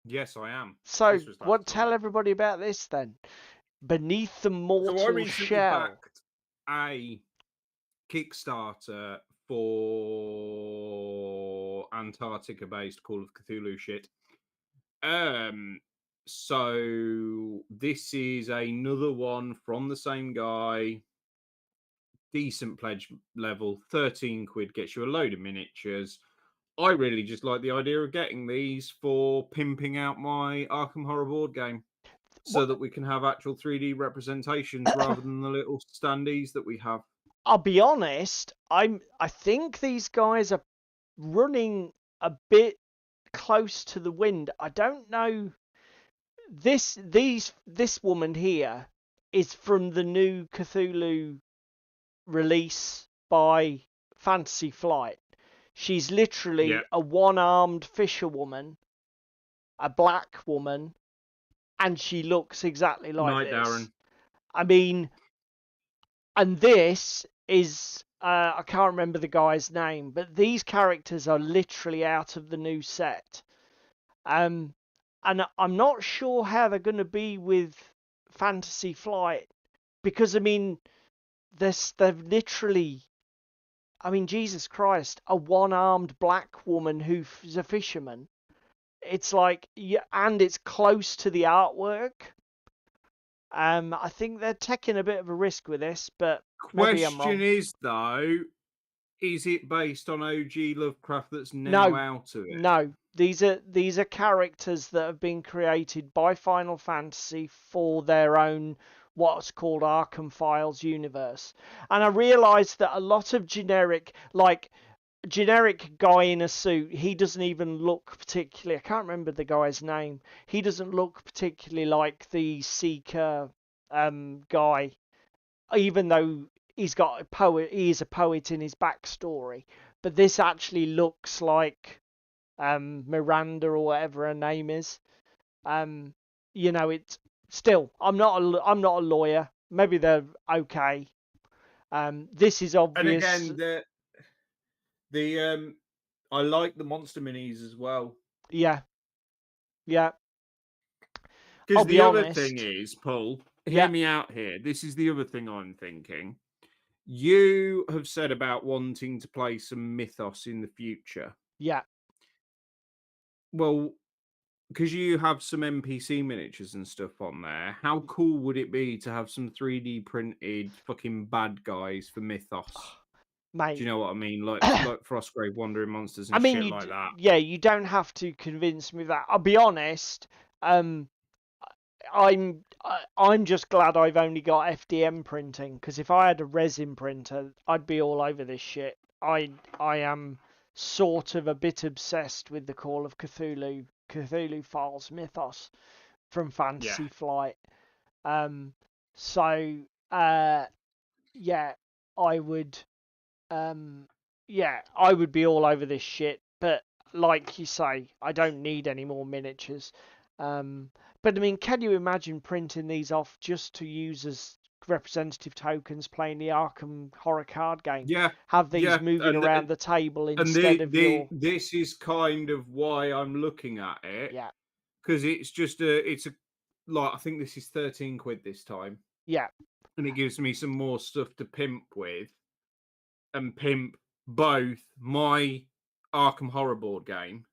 Yes, I am. So, This was last what? Tell night. everybody about this then. Beneath the So I mortal recently shell. backed a Kickstarter for Antarctica-based Call of Cthulhu shit. So this is another one from the same guy. Decent pledge level, 13 quid gets you a load of miniatures. I really just like the idea of getting these for pimping out my Arkham Horror board game so that we can have actual 3D representations rather than the little standees that we have. I'll be honest, I think these guys are running a bit close to the wind. I don't know. This woman here is from the new Cthulhu release by Fantasy Flight. She's literally a one-armed fisherwoman, a black woman, and she looks exactly like this. Darren. I mean, and this is I can't remember the guy's name, but these characters are literally out of the new set. And I'm not sure how they're going to be with Fantasy Flight, because I mean, they've literally, I mean, Jesus Christ, a one-armed black woman who's a fisherman. It's like, yeah, and it's close to the artwork. I think they're taking a bit of a risk with this, but maybe I'm wrong. Question is though, is it based on OG Lovecraft that's now out of it? No, these are characters that have been created by Final Fantasy for their own what's called Arkham Files universe. And I realised that a lot of generic guy in a suit, he doesn't even look particularly, I can't remember the guy's name. He doesn't look particularly like the Seeker guy, even though he's got a poet. He is a poet in his backstory, but this actually looks like Miranda or whatever her name is. You know, it's still. I'm not a lawyer. Maybe they're okay. This is obvious. And again, the I like the monster minis as well. Yeah. Because the other thing is, Paul, hear me out here. This is the other thing I'm thinking. You have said about wanting to play some Mythos in the future. Yeah. Well, because you have some NPC miniatures and stuff on there, how cool would it be to have some 3D printed fucking bad guys for Mythos? Do Mate. you know what I mean? Like Frostgrave Wandering Monsters I and mean, shit like that. yeah, you don't have to convince me of that. I'll be honest. I'm just glad I've only got FDM printing, because if I had a resin printer, I'd be all over this shit. I am sort of a bit obsessed with the Call of Cthulhu Files Mythos from Yeah. Fantasy Flight. So yeah, I would I would be all over this shit. But like you say, I don't need any more miniatures. But I mean, can you imagine printing these off just to use as representative tokens playing the Arkham horror card game? Yeah. Have these Yeah. moving around the table And instead of your this is kind of why I'm looking at it, yeah, because it's a like, I think this is 13 quid this time, yeah, and it gives me some more stuff to pimp with, and pimp both my Arkham Horror board game,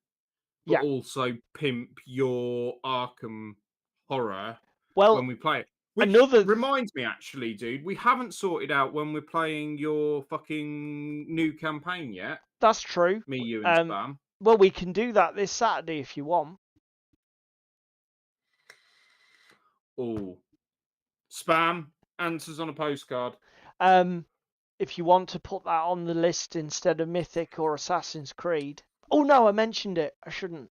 but yeah. also pimp your Arkham Horror when Well, we play it. Which another reminds me, actually, dude, we haven't sorted out when we're playing your fucking new campaign yet. that's true. Me, you, and Spam. Well, we can do that this Saturday if you want. Oh, Spam answers on a postcard. If you want to put that on the list instead of Mythic or Assassin's Creed. Oh no, I mentioned it. I shouldn't.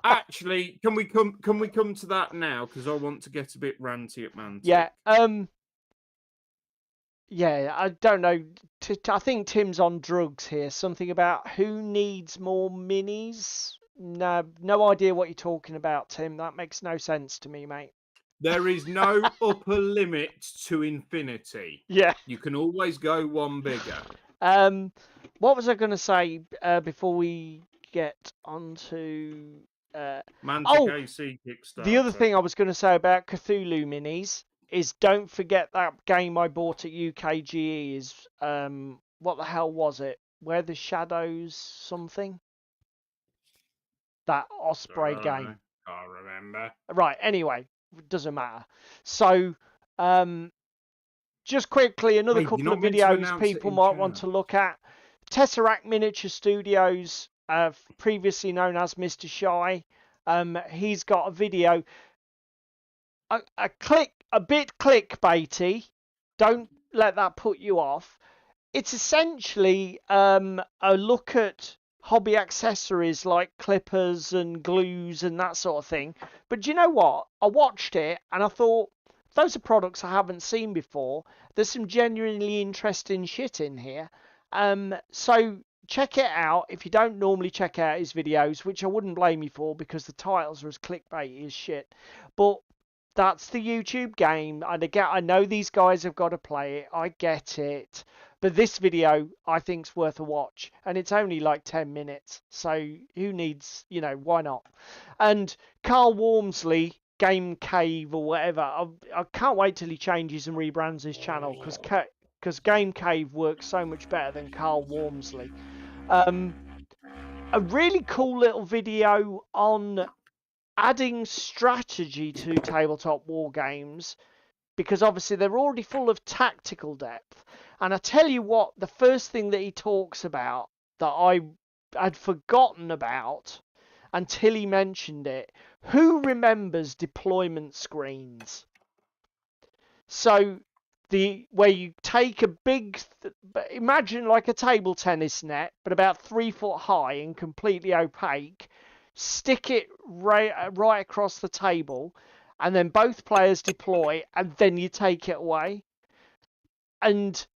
Actually, can we come to that now? Because I want to get a bit ranty at Mantic. Yeah. Yeah. I don't know. I think Tim's on drugs here. Something about who needs more minis. No idea what you're talking about, Tim. That makes no sense to me, mate. There is no upper limit to infinity. Yeah. You can always go one bigger. What was I going to say before we get onto Mantic AC Kickstarter. the other thing I was going to say about Cthulhu minis is don't forget that game I bought at UKGE is what the hell was it? Where the Shadows something? That Osprey game. Can't remember. Right, anyway, doesn't matter. So just quickly, another Wait, couple of videos people might want to look at. Tesseract Miniature Studios, previously known as Mr. Shy. He's got a video, a bit clickbaity. Don't let that put you off. It's essentially a look at hobby accessories like clippers and glues and that sort of thing. But do you know what? I watched it and I thought, those are products I haven't seen before. There's some genuinely interesting shit in here. So check it out if you don't normally check out his videos, which I wouldn't blame you for because the titles are as clickbaity as shit. But that's the YouTube game. And again, I know these guys have got to play it. I get it. But this video, I think, is worth a watch. And it's only like 10 minutes. So who needs, why not? And Carl Walmsley, Game Cave or whatever, I can't wait till he changes and rebrands his channel because Game Cave works so much better than Carl Walmsley. A really cool little video on adding strategy to tabletop war games, because obviously they're already full of tactical depth. And I tell you what, the first thing that he talks about that I had forgotten about until he mentioned it, who remembers deployment screens? So where you take a big, imagine like a table tennis net, but about 3 foot high and completely opaque, stick it right across the table, and then both players deploy, and then you take it away. And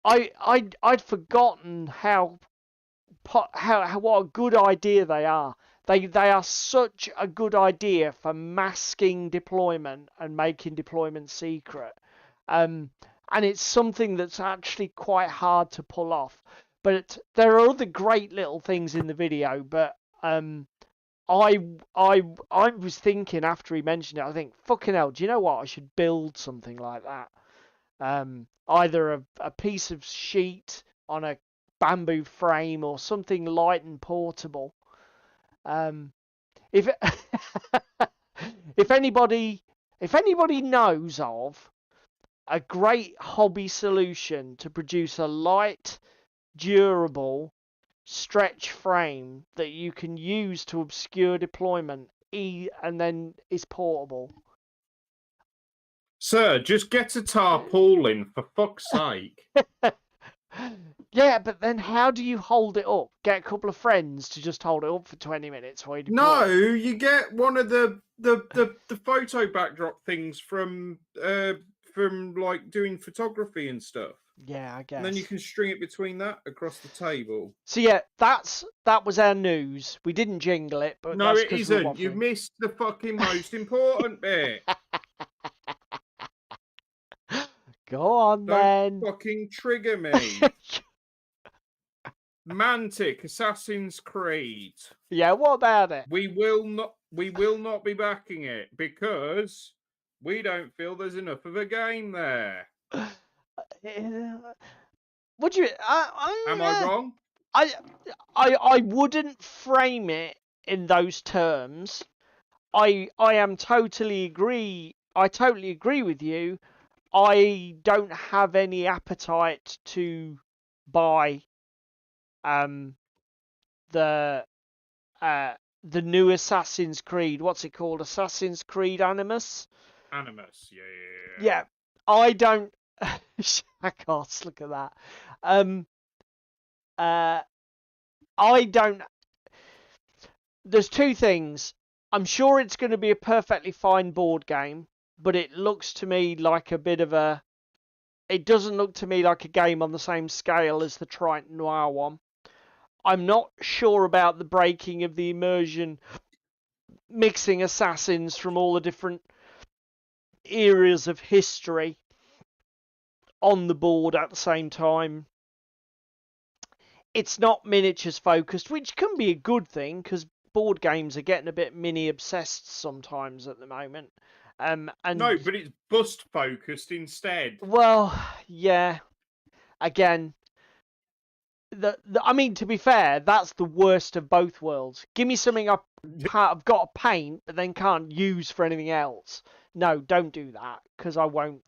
I'd forgotten what a good idea they are. They are such a good idea for masking deployment and making deployment secret. And it's something that's actually quite hard to pull off. But there are other great little things in the video. But I was thinking after he mentioned it, I think, fucking hell, do you know what? I should build something like that. Either a piece of sheet on a bamboo frame or something light and portable. If if anybody knows of a great hobby solution to produce a light, durable stretch frame that you can use to obscure deployment, and then is portable. Sir, just get a tarpaulin for fuck's sake. Yeah, but then how do you hold it up? Get a couple of friends to just hold it up for 20 minutes while you deploy? No, you get one of the photo backdrop things from like doing photography and stuff. Yeah, I guess. And then you can string it between that across the table. So yeah, that was our news. We didn't jingle it, but No, that's it 'cause we're isn't. You've waffling. missed the fucking most important bit. Go on Don't then. fucking trigger me. Mantic, Assassin's Creed. Yeah, what about it? We will not be backing it because we don't feel there's enough of a game there. Would you? Am I wrong? I wouldn't frame it in those terms. I totally agree with you. I don't have any appetite to buy the new Assassin's Creed. What's it called? Assassin's Creed Animus? Animus, yeah. Yeah, I don't. Shakos, look at that. I don't. There's two things. I'm sure it's going to be a perfectly fine board game, but it looks to me like a bit of a. It doesn't look to me like a game on the same scale as the Triton Noir one. I'm not sure about the breaking of the immersion, mixing assassins from all the different areas of history on the board at the same time. It's not miniatures focused, which can be a good thing because board games are getting a bit mini obsessed sometimes at the moment. And No, but it's bust focused instead. well, yeah. Again, I mean, to be fair, that's the worst of both worlds. Give me something I've got to paint, but then can't use for anything else. No, don't do that because I won't.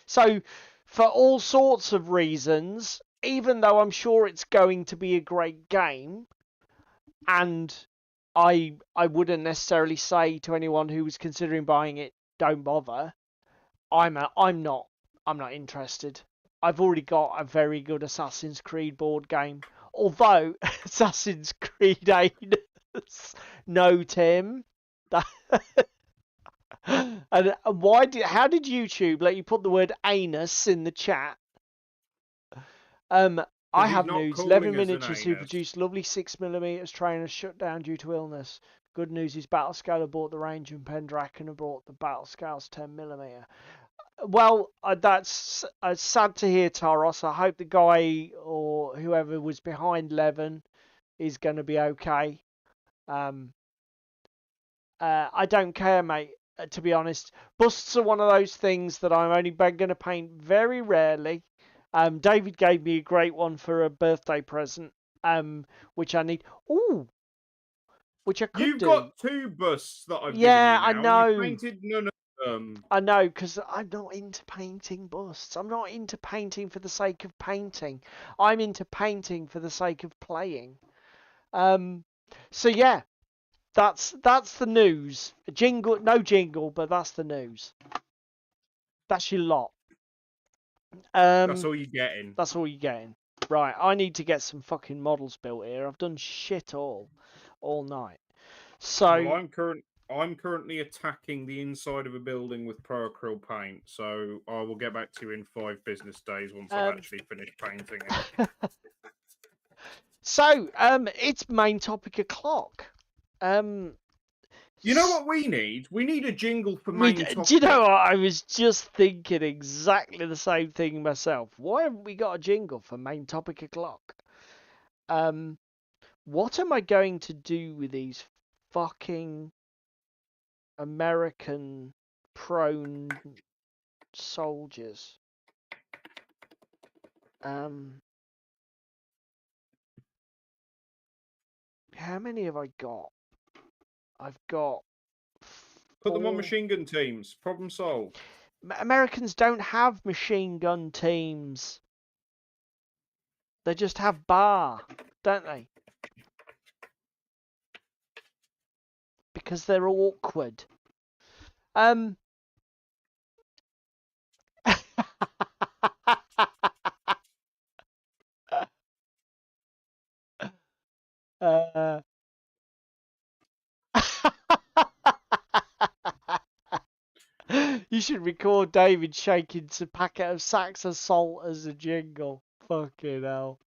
So, for all sorts of reasons, even though I'm sure it's going to be a great game, and I wouldn't necessarily say to anyone who was considering buying it, don't bother. I'm not interested. I've already got a very good Assassin's Creed board game. Although Assassin's Creed Anus, no Tim. And how did YouTube let you put the word anus in the chat? I he's have not news. calling 11 us an Miniatures who anus. produced lovely 6mm trainers shut down due to illness. Good news is Battlescale have bought the range and Pendraken have bought the Battlescale's 10mm. Well, that's sad to hear, Taros. I hope the guy or whoever was behind Levin is going to be okay. I don't care, mate, to be honest. Busts are one of those things that I'm only going to paint very rarely. David gave me a great one for a birthday present, which I need. Ooh, which I could You've do. got two busts that I've Yeah, given you now. I know. You painted none of them. I know, because I'm not into painting busts. I'm not into painting for the sake of painting. I'm into painting for the sake of playing. So yeah, that's the news. No jingle, but that's the news. That's your lot. That's all you're getting. That's all you're getting. Right, I need to get some fucking models built here. I've done shit all night. So Well, I'm currently attacking the inside of a building with pro-acryl paint, so I will get back to you in 5 business days once I've actually finished painting it. So, it's main topic o'clock. You know what we need? We need a jingle for main topic. Do you know what? I was just thinking exactly the same thing myself. Why haven't we got a jingle for main topic o'clock? What am I going to do with these fucking American prone soldiers? How many have I got? I've got Put them on 4. machine gun teams. Problem solved. Americans don't have machine gun teams. They just have bar, don't they? Because they're awkward. uh, you should record David shaking a packet of sacks of salt as a jingle. Fucking hell.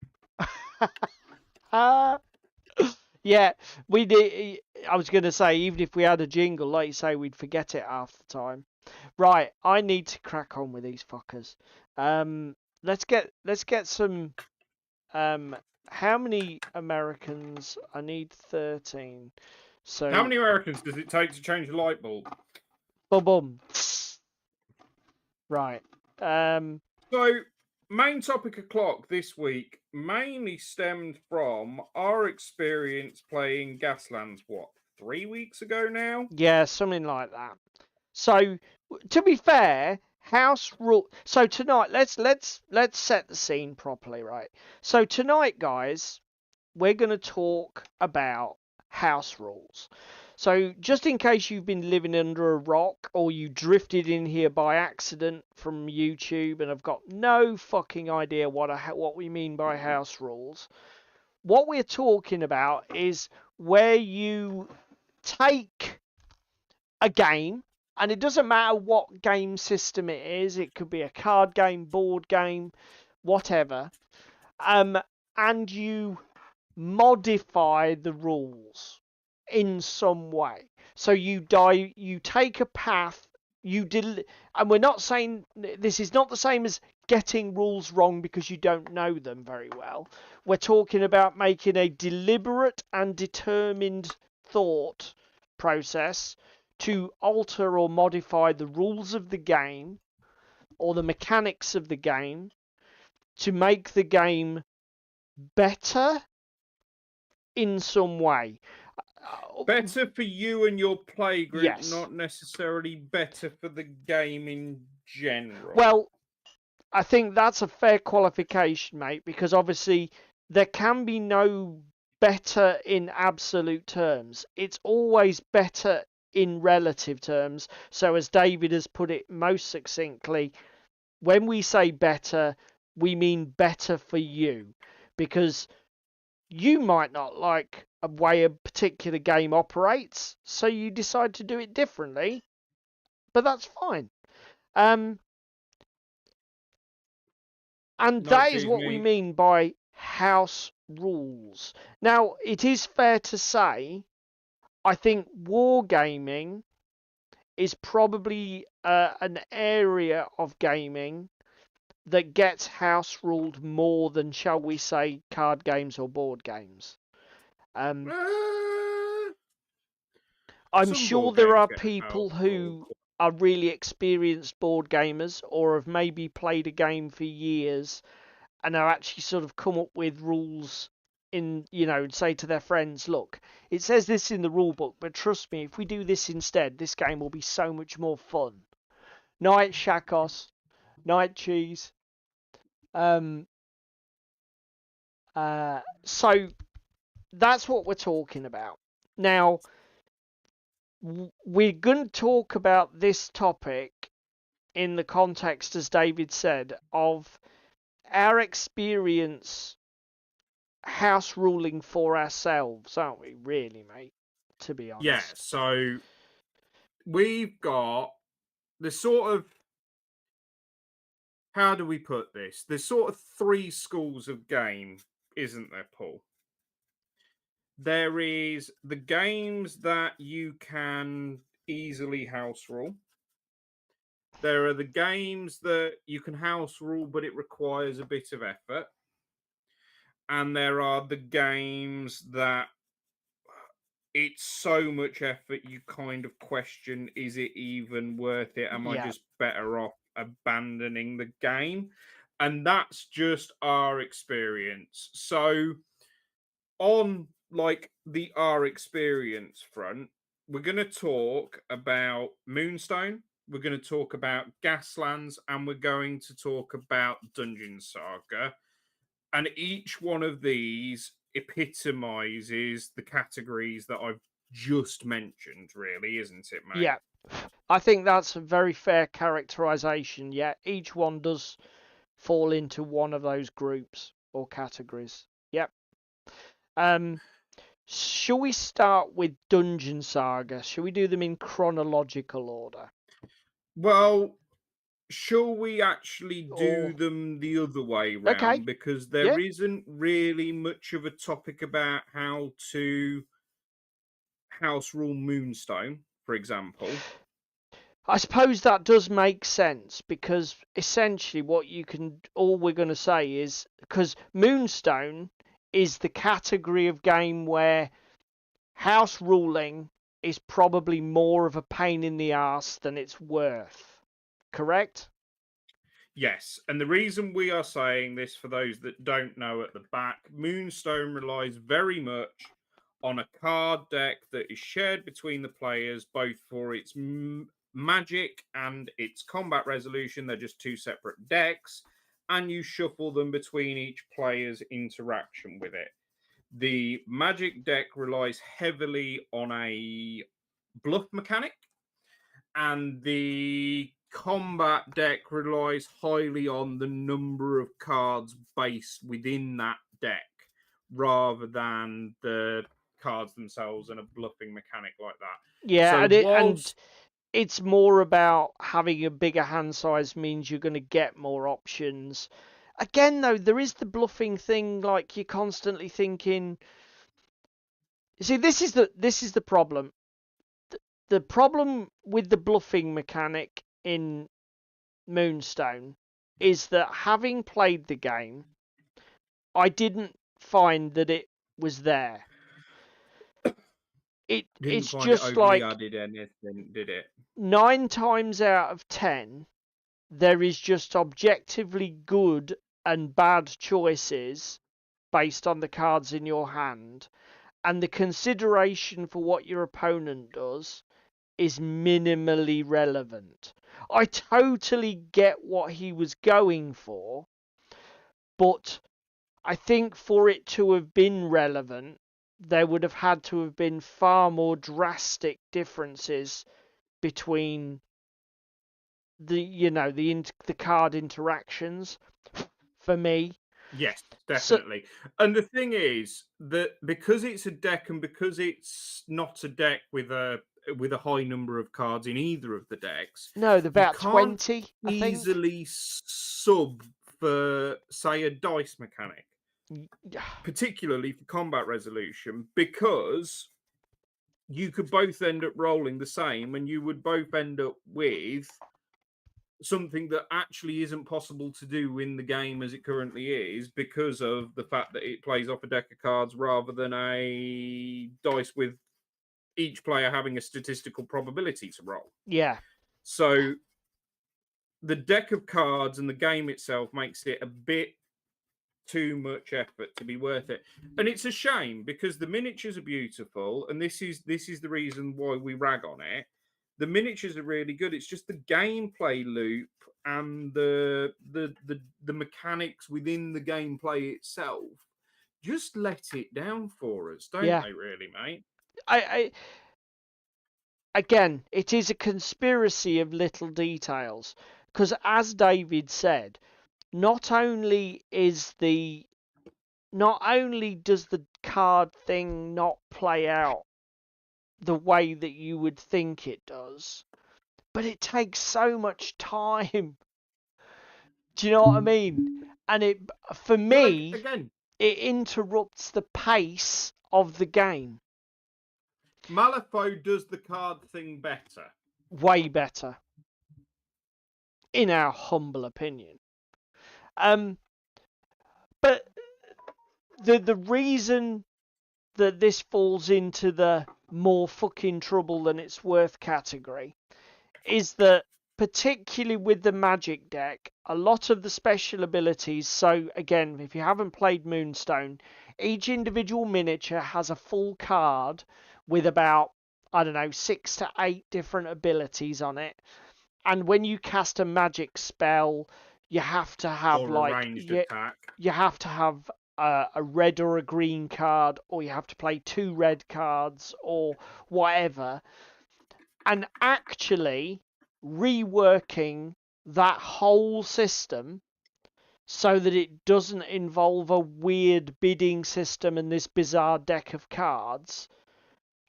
Yeah, we did. I was going to say, even if we had a jingle, like you say, we'd forget it half the time. Right, I need to crack on with these fuckers. Let's get some. How many Americans? I need 13. So How many Americans does it take to change a light bulb? boom, boom. Right. So, main topic of clock this week mainly stemmed from our experience playing Gaslands, what, 3 weeks ago now? Yeah, something like that. So, to be fair, house rule. So tonight, let's set the scene properly, right? So tonight, guys, we're going to talk about house rules. So just in case you've been living under a rock or you drifted in here by accident from YouTube and have got no fucking idea what we mean by house rules, what we're talking about is where you take a game, and it doesn't matter what game system it is. It could be a card game, board game, whatever. And you modify the rules in some way. So you take a path, and we're not saying this is not the same as getting rules wrong because you don't know them very well. We're talking about making a deliberate and determined thought process to alter or modify the rules of the game or the mechanics of the game to make the game better in some way. Better for you and your play group, Yes. not necessarily better for the game in general. Well, I think that's a fair qualification, mate, because obviously there can be no better in absolute terms. It's always better in relative terms. So, as David has put it most succinctly, when we say better, we mean better for you, because you might not like a way a particular game operates, so you decide to do it differently, but that's fine. And that is what we mean by house rules. Now, it is fair to say, I think wargaming is probably an area of gaming that gets house ruled more than, shall we say, card games or board games. I'm sure there are people who are really experienced board gamers or have maybe played a game for years and are actually sort of come up with rules in, say to their friends, look, it says this in the rule book, but trust me, if we do this instead, this game will be so much more fun. Night Shakos, night cheese. So that's what we're talking about. Now, we're going to talk about this topic in the context, as David said, of our experience house ruling for ourselves, aren't we, really, mate? To be honest. Yeah, so we've got the sort of, how do we put this? There's sort of 3 schools of game, isn't there, Paul? There is the games that you can easily house rule. There are the games that you can house rule, but it requires a bit of effort. And there are the games that it's so much effort you kind of question, is it even worth it? Am I just better off abandoning the game? And that's just our experience. So on like the our experience front, we're going to talk about Moonstone, we're going to talk about Gaslands, and we're going to talk about Dungeon Saga. And each one of these epitomizes the categories that I've just mentioned, really, isn't it, mate? Yeah, I think that's a very fair characterization. Yeah, each one does fall into one of those groups or categories. Yep. Shall we start with Dungeon Saga? Shall we do them in chronological order? Well, shall we actually do Or them the other way okay, round? Because yeah. there isn't really much of a topic about how to house rule Moonstone, for example. I suppose that does make sense because essentially all we're going to say is because Moonstone is the category of game where house ruling is probably more of a pain in the ass than it's worth. Correct? Yes, and the reason we are saying this for those that don't know at the back, Moonstone relies very much on a card deck that is shared between the players, both for its magic and its combat resolution. They're just two separate decks, and you shuffle them between each player's interaction with it. The magic deck relies heavily on a bluff mechanic, and the combat deck relies highly on the number of cards based within that deck rather than the cards themselves and a bluffing mechanic like that. Yeah, So and whilst it's more about having a bigger hand size means you're going to get more options. Again, though, there is the bluffing thing. Like you're constantly thinking. You see, this is the problem. The problem with the bluffing mechanic in Moonstone is that having played the game, I didn't find that it was there. didn't It's find it just overly like added anything, did it? 9 times out of 10, there is just objectively good and bad choices based on the cards in your hand, and the consideration for what your opponent does is minimally relevant. I totally get what he was going for, but I think for it to have been relevant, there would have had to have been far more drastic differences between the card interactions for me. Yes, So definitely. And the thing is that because it's a deck and because it's not a deck with a high number of cards in either of the decks, no, the you about can't 20, I think. easily sub for say a dice mechanic, particularly for combat resolution, because you could both end up rolling the same and you would both end up with something that actually isn't possible to do in the game as it currently is because of the fact that it plays off a deck of cards rather than a dice with each player having a statistical probability to roll. Yeah, So the deck of cards and the game itself makes it a bit too much effort to be worth it. And it's a shame because the miniatures are beautiful, and this is the reason why we rag on it. The miniatures are really good. It's just the gameplay loop and the mechanics within the gameplay itself just let it down for us, don't yeah. they? Really, mate. I again, it is a conspiracy of little details because, as David said, not only does the card thing not play out the way that you would think it does, but it takes so much time. Do you know what I mean? And for Well, me, again, it interrupts the pace of the game Malifaux does the card thing better. way better, in our humble opinion. But the reason that this falls into the more fucking trouble than it's worth category is that, particularly with the magic deck, a lot of the special abilities. So again, if you haven't played Moonstone, each individual miniature has a full card with about I don't know, 6 to 8 different abilities on it. And when you cast a magic spell, you have to have Or a ranged attack. you have to have a red or a green card, or you have to play 2 red cards, or whatever. And actually reworking that whole system so that it doesn't involve a weird bidding system and this bizarre deck of cards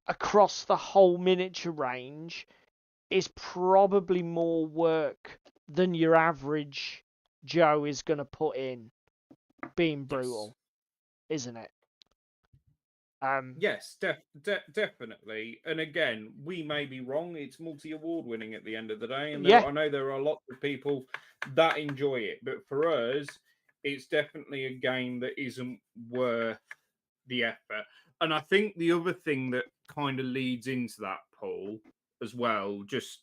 across the whole miniature range is probably more work than your average Joe is going to put in, being brutal, isn't it? Yes, definitely. And again, we may be wrong. It's multi-award winning at the end of the day, and Yeah. I know there are lots of people that enjoy it, but for us, it's definitely a game that isn't worth the effort. And I think the other thing that kind of leads into that, Paul, as well, just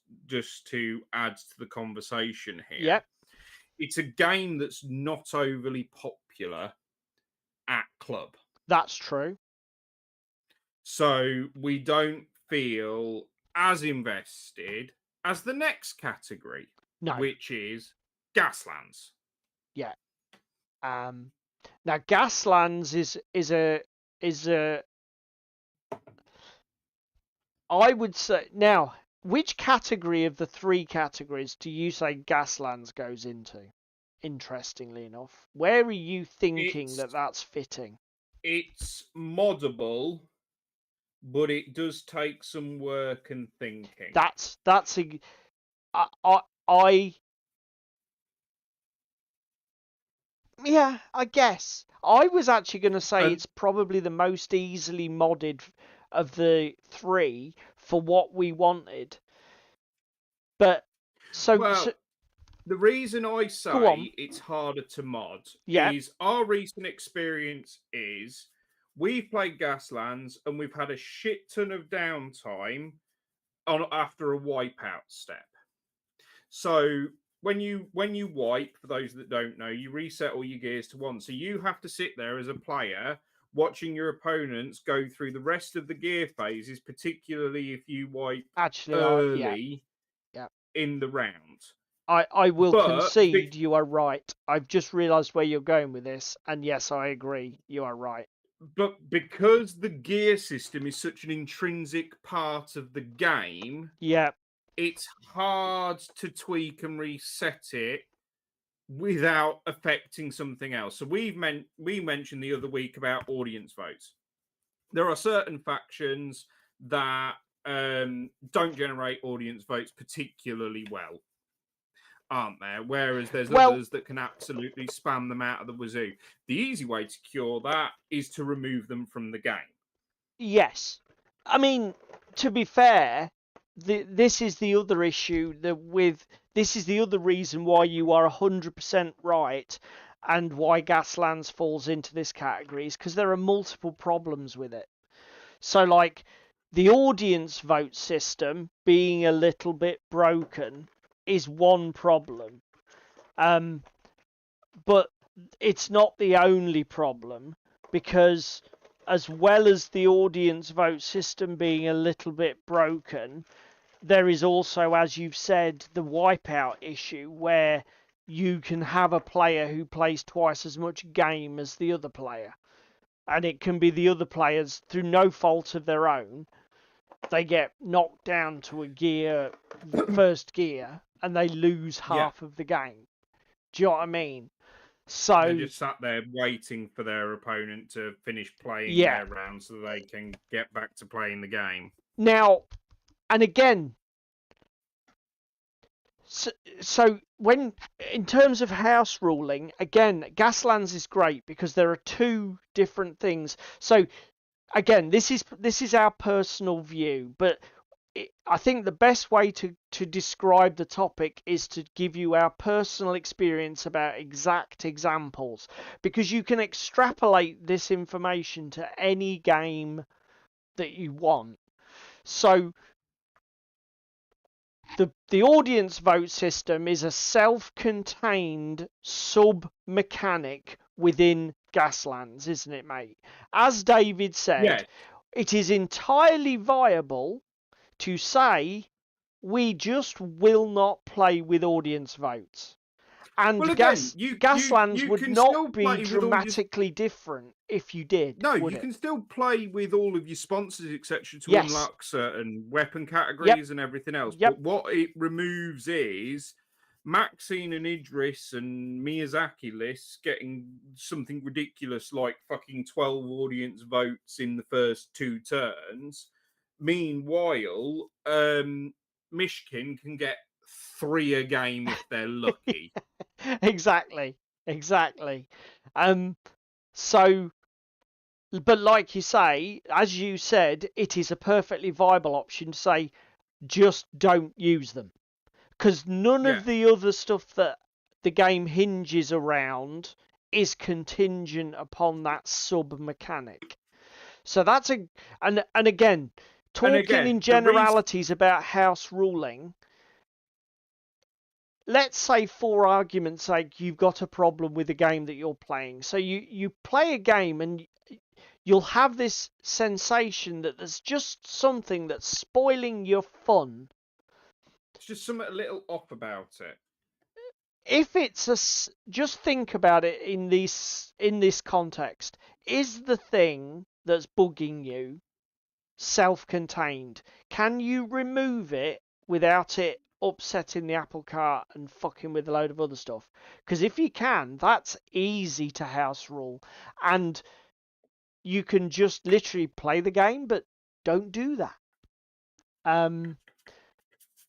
to add to the conversation here, Yep. it's a game that's not overly popular at club. That's true. So we don't feel as invested as the next category, No. which is Gaslands. Yeah. Now Gaslands is a I would say now, which category of the 3 categories do you say Gaslands goes into? Interestingly enough, where are you thinking that that's fitting? It's moddable, but it does take some work and thinking. That's I yeah, I guess I was actually going to say it's probably the most easily modded of the 3 for what we wanted. But well, the reason I say it's harder to mod is our recent experience is we've played Gaslands and we've had a shit ton of downtime after a wipeout step. So when you wipe, for those that don't know, you reset all your gears to 1. So you have to sit there as a player watching your opponents go through the rest of the gear phases, particularly if you wipe early in the round. I will concede you are right. I've just realised where you're going with this, and yes, I agree. You are right. But because the gear system is such an intrinsic part of the game, it's hard to tweak and reset it without affecting something else. So we mentioned the other week about audience votes. There are certain factions that don't generate audience votes particularly well, aren't there? Whereas there's others that can absolutely spam them out of the wazoo. The easy way to cure that is to remove them from the game. Yes. I mean, to be fair, this is the other issue this is the other reason why you are 100% right and why Gaslands falls into this category is because there are multiple problems with it. So, like, the audience vote system being a little bit broken is one problem. But it's not the only problem, because as well as the audience vote system being a little bit broken, there is also, as you've said, the wipeout issue where you can have a player who plays twice as much game as the other player. And it can be the other players, through no fault of their own, they get knocked down to a gear, first gear, and they lose half of the game. Do you know what I mean? So they just sat there waiting for their opponent to finish playing their round so they can get back to playing the game. Now, and again, so when in terms of house ruling, again, Gaslands is great because there are 2 different things. So again, this is our personal view, but I think the best way to describe the topic is to give you our personal experience about exact examples, because you can extrapolate this information to any game that you want. So the audience vote system is a self-contained sub-mechanic within Gaslands, isn't it, mate? As David said, it is entirely viable to say we just will not play with audience votes. And Well, again, Gaslands you would can still not be play with all your dramatically different if you did. No, would you it? can still play with all of your sponsors, etc., to Yes. unlock certain weapon categories and everything else. Yep. But what it removes is Maxine and Idris and Miyazaki lists getting something ridiculous like fucking 12 audience votes in the first 2 turns. Meanwhile, Mishkin can get 3 a game if they're lucky. Exactly. So, but like you say, as you said, it is a perfectly viable option to say just don't use them, because none Yeah. of the other stuff that the game hinges around is contingent upon that sub mechanic. So that's and again, talking in generalities about house ruling. Let's say, for argument's sake, you've got a problem with the game that you're playing. So you play a game and you'll have this sensation that there's just something that's spoiling your fun. It's just something a little off about it. If it's just think about it in this context. Is the thing that's bugging you self-contained? Can you remove it without it upsetting the apple cart and fucking with a load of other stuff? Because if you can, that's easy to house rule, and you can just literally play the game, but don't do that.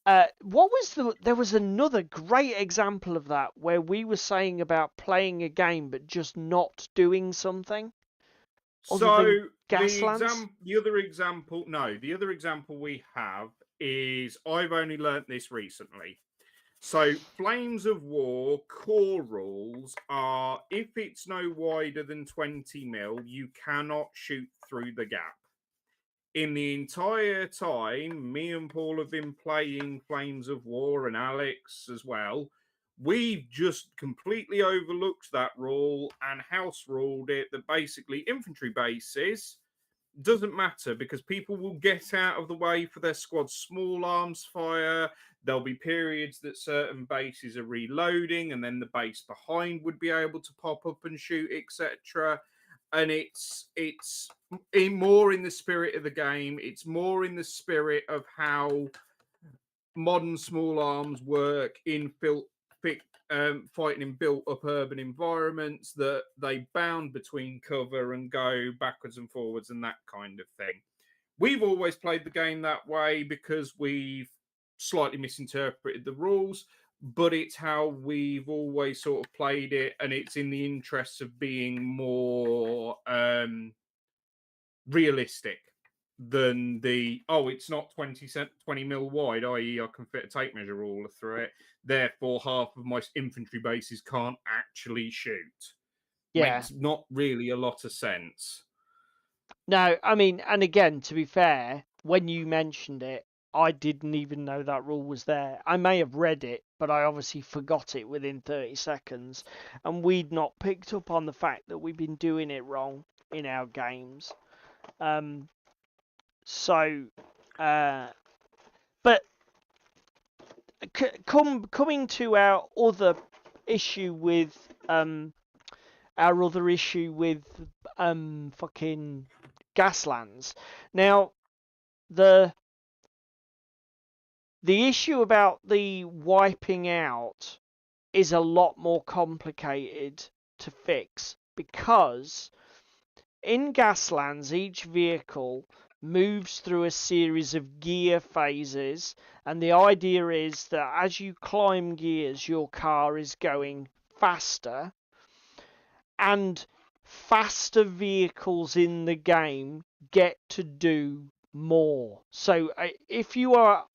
There was another great example of that where we were saying about playing a game but just not doing something. So Gaslands? the other example we have is, I've only learnt this recently. So Flames of War core rules are, if it's no wider than 20 mil, you cannot shoot through the gap. In the entire time me and Paul have been playing Flames of War, and Alex as well, we've just completely overlooked that rule and house ruled it that basically infantry bases doesn't matter because people will get out of the way for their squad's small arms fire. There'll be periods that certain bases are reloading and then the base behind would be able to pop up and shoot, etc. And it's more in the spirit of the game. It's more in the spirit of how modern small arms work in fighting in built-up urban environments, that they bound between cover and go backwards and forwards and that kind of thing. We've always played the game that way because we've slightly misinterpreted the rules, but it's how we've always sort of played it, and it's in the interests of being more realistic than it's not 20 mil wide, i.e. I can fit a tape measure ruler through it, therefore half of my infantry bases can't actually shoot. Yeah. Makes not really a lot of sense. No, I mean, and again, to be fair, when you mentioned it, I didn't even know that rule was there. I may have read it, but I obviously forgot it within 30 seconds, and we'd not picked up on the fact that we've been doing it wrong in our games. But coming to our other issue with fucking Gaslands. Now, the issue about the wiping out is a lot more complicated to fix, because in Gaslands each vehicle moves through a series of gear phases, and the idea is that as you climb gears your car is going faster, and faster vehicles in the game get to do more. So if you are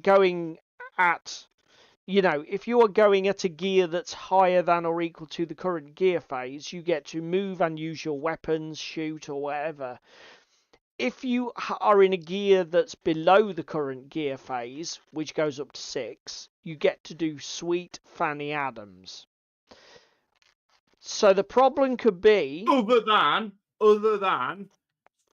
going at a gear that's higher than or equal to the current gear phase, you get to move and use your weapons, shoot or whatever. If you are in a gear that's below the current gear phase, which goes up to 6, you get to do Sweet Fanny Adams. So the problem could be... Other than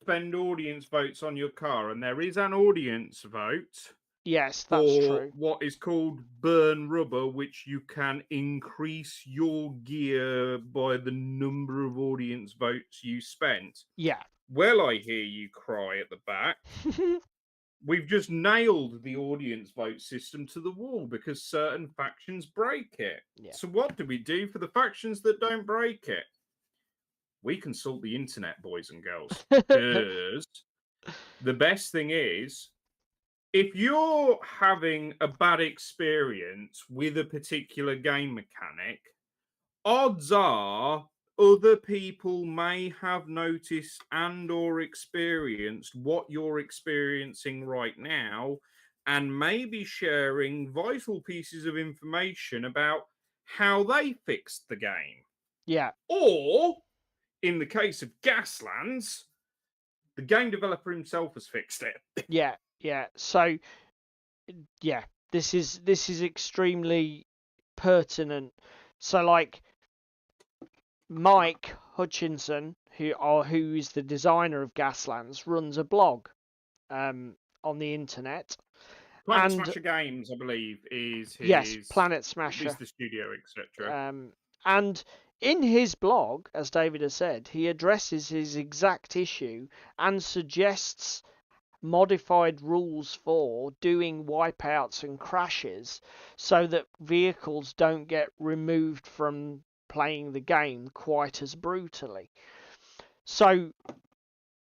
spend audience votes on your car, and there is an audience vote Yes, that's for true. what is called burn rubber, which you can increase your gear by the number of audience votes you spent. Yeah. Well, I hear you cry at the back. We've just nailed the audience vote system to the wall because certain factions break it. Yeah. So what do we do for the factions that don't break it? We consult the internet, boys and girls, because the best thing is, if you're having a bad experience with a particular game mechanic, odds are other people may have noticed and or experienced what you're experiencing right now, and maybe sharing vital pieces of information about how they fixed the game. Yeah. Or, in the case of Gaslands, the game developer himself has fixed it. Yeah. Yeah. So yeah, this is extremely pertinent. So like Mike Hutchinson, who is the designer of Gaslands, runs a blog on the internet. Planet And Smasher Games, I believe, is yes, his Planet Smasher. is the studio, etc. And in his blog, as David has said, he addresses his exact issue and suggests modified rules for doing wipeouts and crashes so that vehicles don't get removed from playing the game quite as brutally. So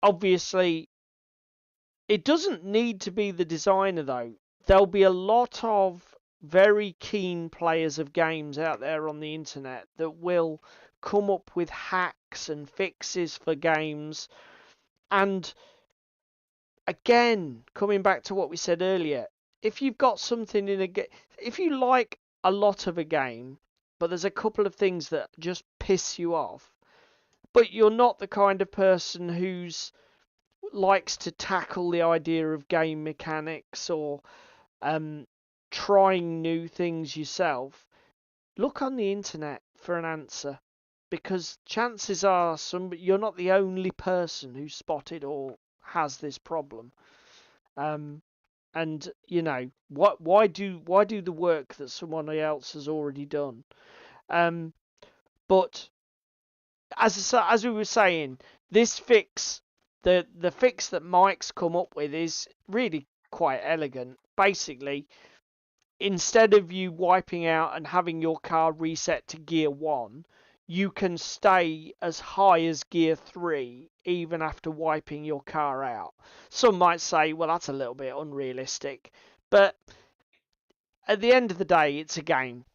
obviously it doesn't need to be the designer though. There'll be a lot of very keen players of games out there on the internet that will come up with hacks and fixes for games. And again, coming back to what we said earlier, if you've got something in a game, if you like a lot of a game, but there's a couple of things that just piss you off, but you're not the kind of person who's likes to tackle the idea of game mechanics or trying new things yourself, look on the internet for an answer, because chances are you're not the only person who's spotted or has this problem. And you know why do the work that someone else has already done? But as we were saying, this fix, the fix that Mike's come up with is really quite elegant. Basically, instead of you wiping out and having your car reset to gear 1, you can stay as high as gear 3 even after wiping your car out. Some might say, well, that's a little bit unrealistic, but at the end of the day, it's a game.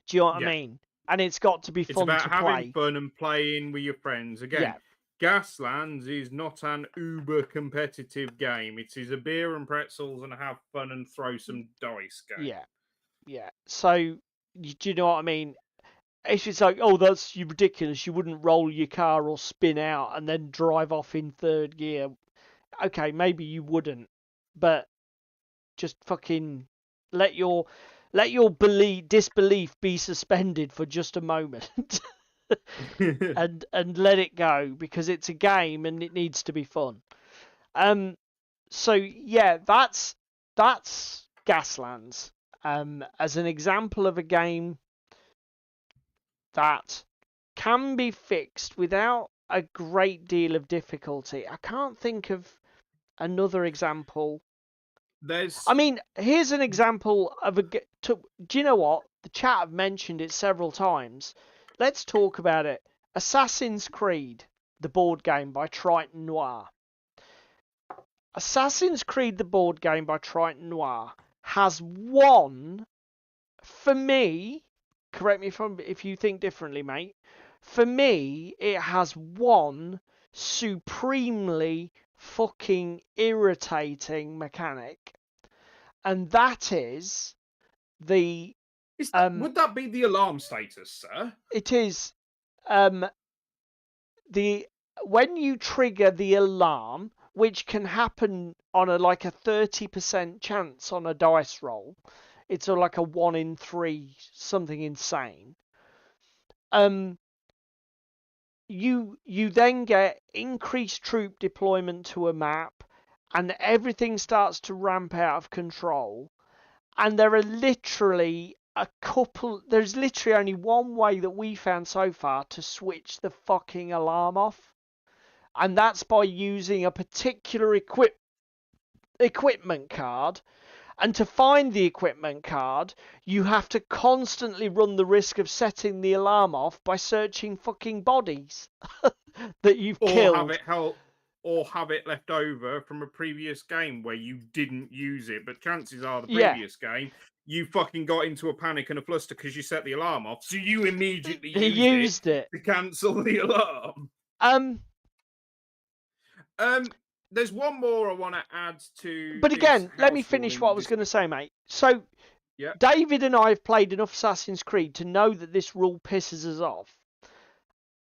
Do you know what I mean? And it's got to be It's fun about to having play. fun and playing with your friends. Again, Yeah. Gaslands is not an uber competitive game. It is a beer and pretzels and have fun and throw some dice game. Yeah, yeah. So, do you know what I mean? If it's like, oh, that's ridiculous, you wouldn't roll your car or spin out and then drive off in third gear. Okay, maybe you wouldn't, but just fucking let your disbelief be suspended for just a moment. and let it go, because it's a game and it needs to be fun. So yeah, that's Gaslands. As an example of a game that can be fixed without a great deal of difficulty. I can't think of another example. I mean, here's an example of do you know what? The chat have mentioned it several times. Let's talk about it. Assassin's Creed, the board game by Triton Noir. Assassin's Creed, the board game by Triton Noir, has one, for me, correct me if you think differently, mate. For me, it has one supremely fucking irritating mechanic, and that is the would that be the alarm status, sir? it is the when you trigger the alarm, which can happen on a 30% chance on a dice roll. It's like a 1 in 3, something insane. you then get increased troop deployment to a map, and everything starts to ramp out of control. And there are literally there's literally only one way that we found so far to switch the fucking alarm off, and that's by using a particular equipment card. And to find the equipment card, you have to constantly run the risk of setting the alarm off by searching fucking bodies that you've killed. Or have it left over from a previous game where you didn't use it, but chances are the Yeah. previous game you fucking got into a panic and a fluster because you set the alarm off, so you immediately used it to cancel the alarm. There's one more I want to add to. But again, let me finish what I was going to say, mate. So, yeah. David and I have played enough Assassin's Creed to know that this rule pisses us off.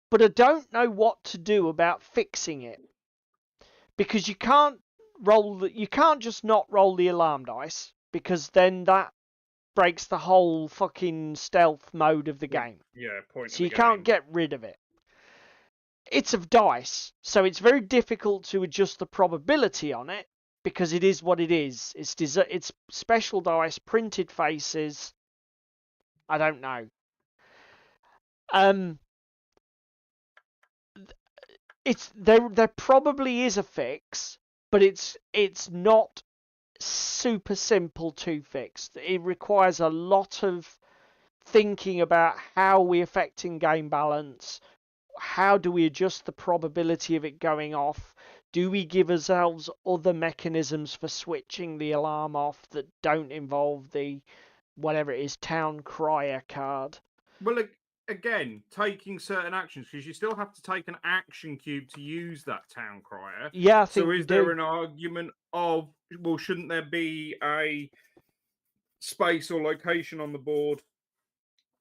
But I don't know what to do about fixing it. Because you can't just not roll the alarm dice, because then that breaks the whole fucking stealth mode of the game. Yeah, point. So you can't get rid of it. It's of dice, so it's very difficult to adjust the probability on it, because it is what it is. It's special dice, printed faces. I don't know. There probably is a fix, but it's not super simple to fix. It requires a lot of thinking about how we're affecting game balance. How do we adjust the probability of it going off? Do we give ourselves other mechanisms for switching the alarm off that don't involve the whatever it is, town crier card? Well, again, taking certain actions, because you still have to take an action cube to use that town crier. Yeah, I think so. Is there an argument of, well, shouldn't there be a space or location on the board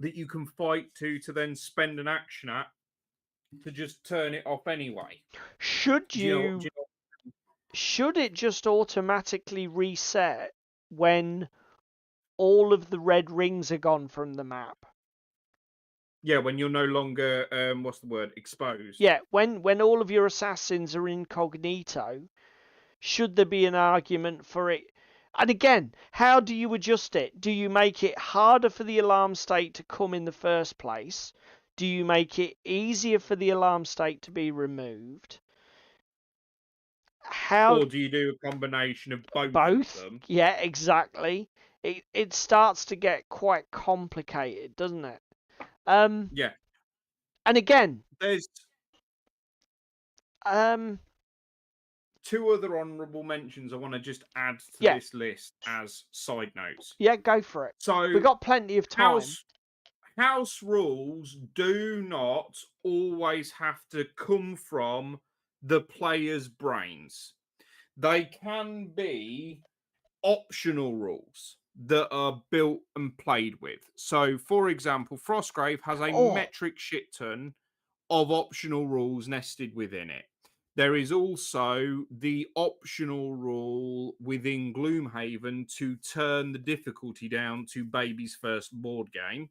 that you can fight to then spend an action at to just turn it off anyway? Should it just automatically reset when all of the red rings are gone from the map? Yeah, when you're no longer exposed. Yeah, when all of your assassins are incognito, should there be an argument for it? And again, how do you adjust it? Do you make it harder for the alarm state to come in the first place? Do you make it easier for the alarm state to be removed? Or do you do a combination of both of them? Yeah, exactly. It starts to get quite complicated, doesn't it? Yeah. And again, there's two other honourable mentions I want to just add to this list as side notes. Yeah, go for it. So we've got plenty of time. House rules do not always have to come from the player's brains. They can be optional rules that are built and played with. So, for example, Frostgrave has a metric shit ton of optional rules nested within it. There is also the optional rule within Gloomhaven to turn the difficulty down to Baby's first board game.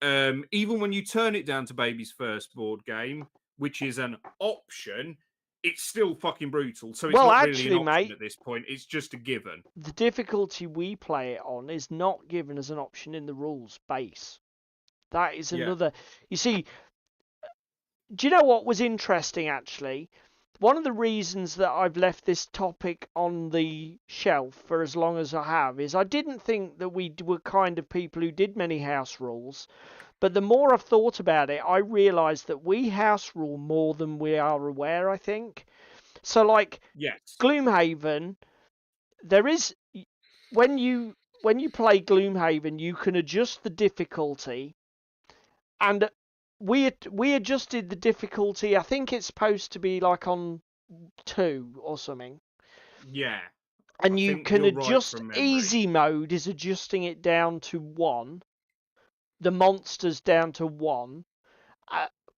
Even when you turn it down to Baby's first board game, which is an option, it's still fucking brutal. So it's not really an option at this point. It's just a given. The difficulty we play it on is not given as an option in the rules base. That is another... You see, do you know what was interesting, actually? One of the reasons that I've left this topic on the shelf for as long as I have is I didn't think that we were kind of people who did many house rules. But the more I've thought about it, I realised that we house rule more than we are aware, I think. So, like, Gloomhaven, there is... When you play Gloomhaven, you can adjust the difficulty. And we adjusted the difficulty. I think it's supposed to be, like, on 2 or something. Yeah. And you can adjust... Easy mode is adjusting it down to 1. The monsters down to 1,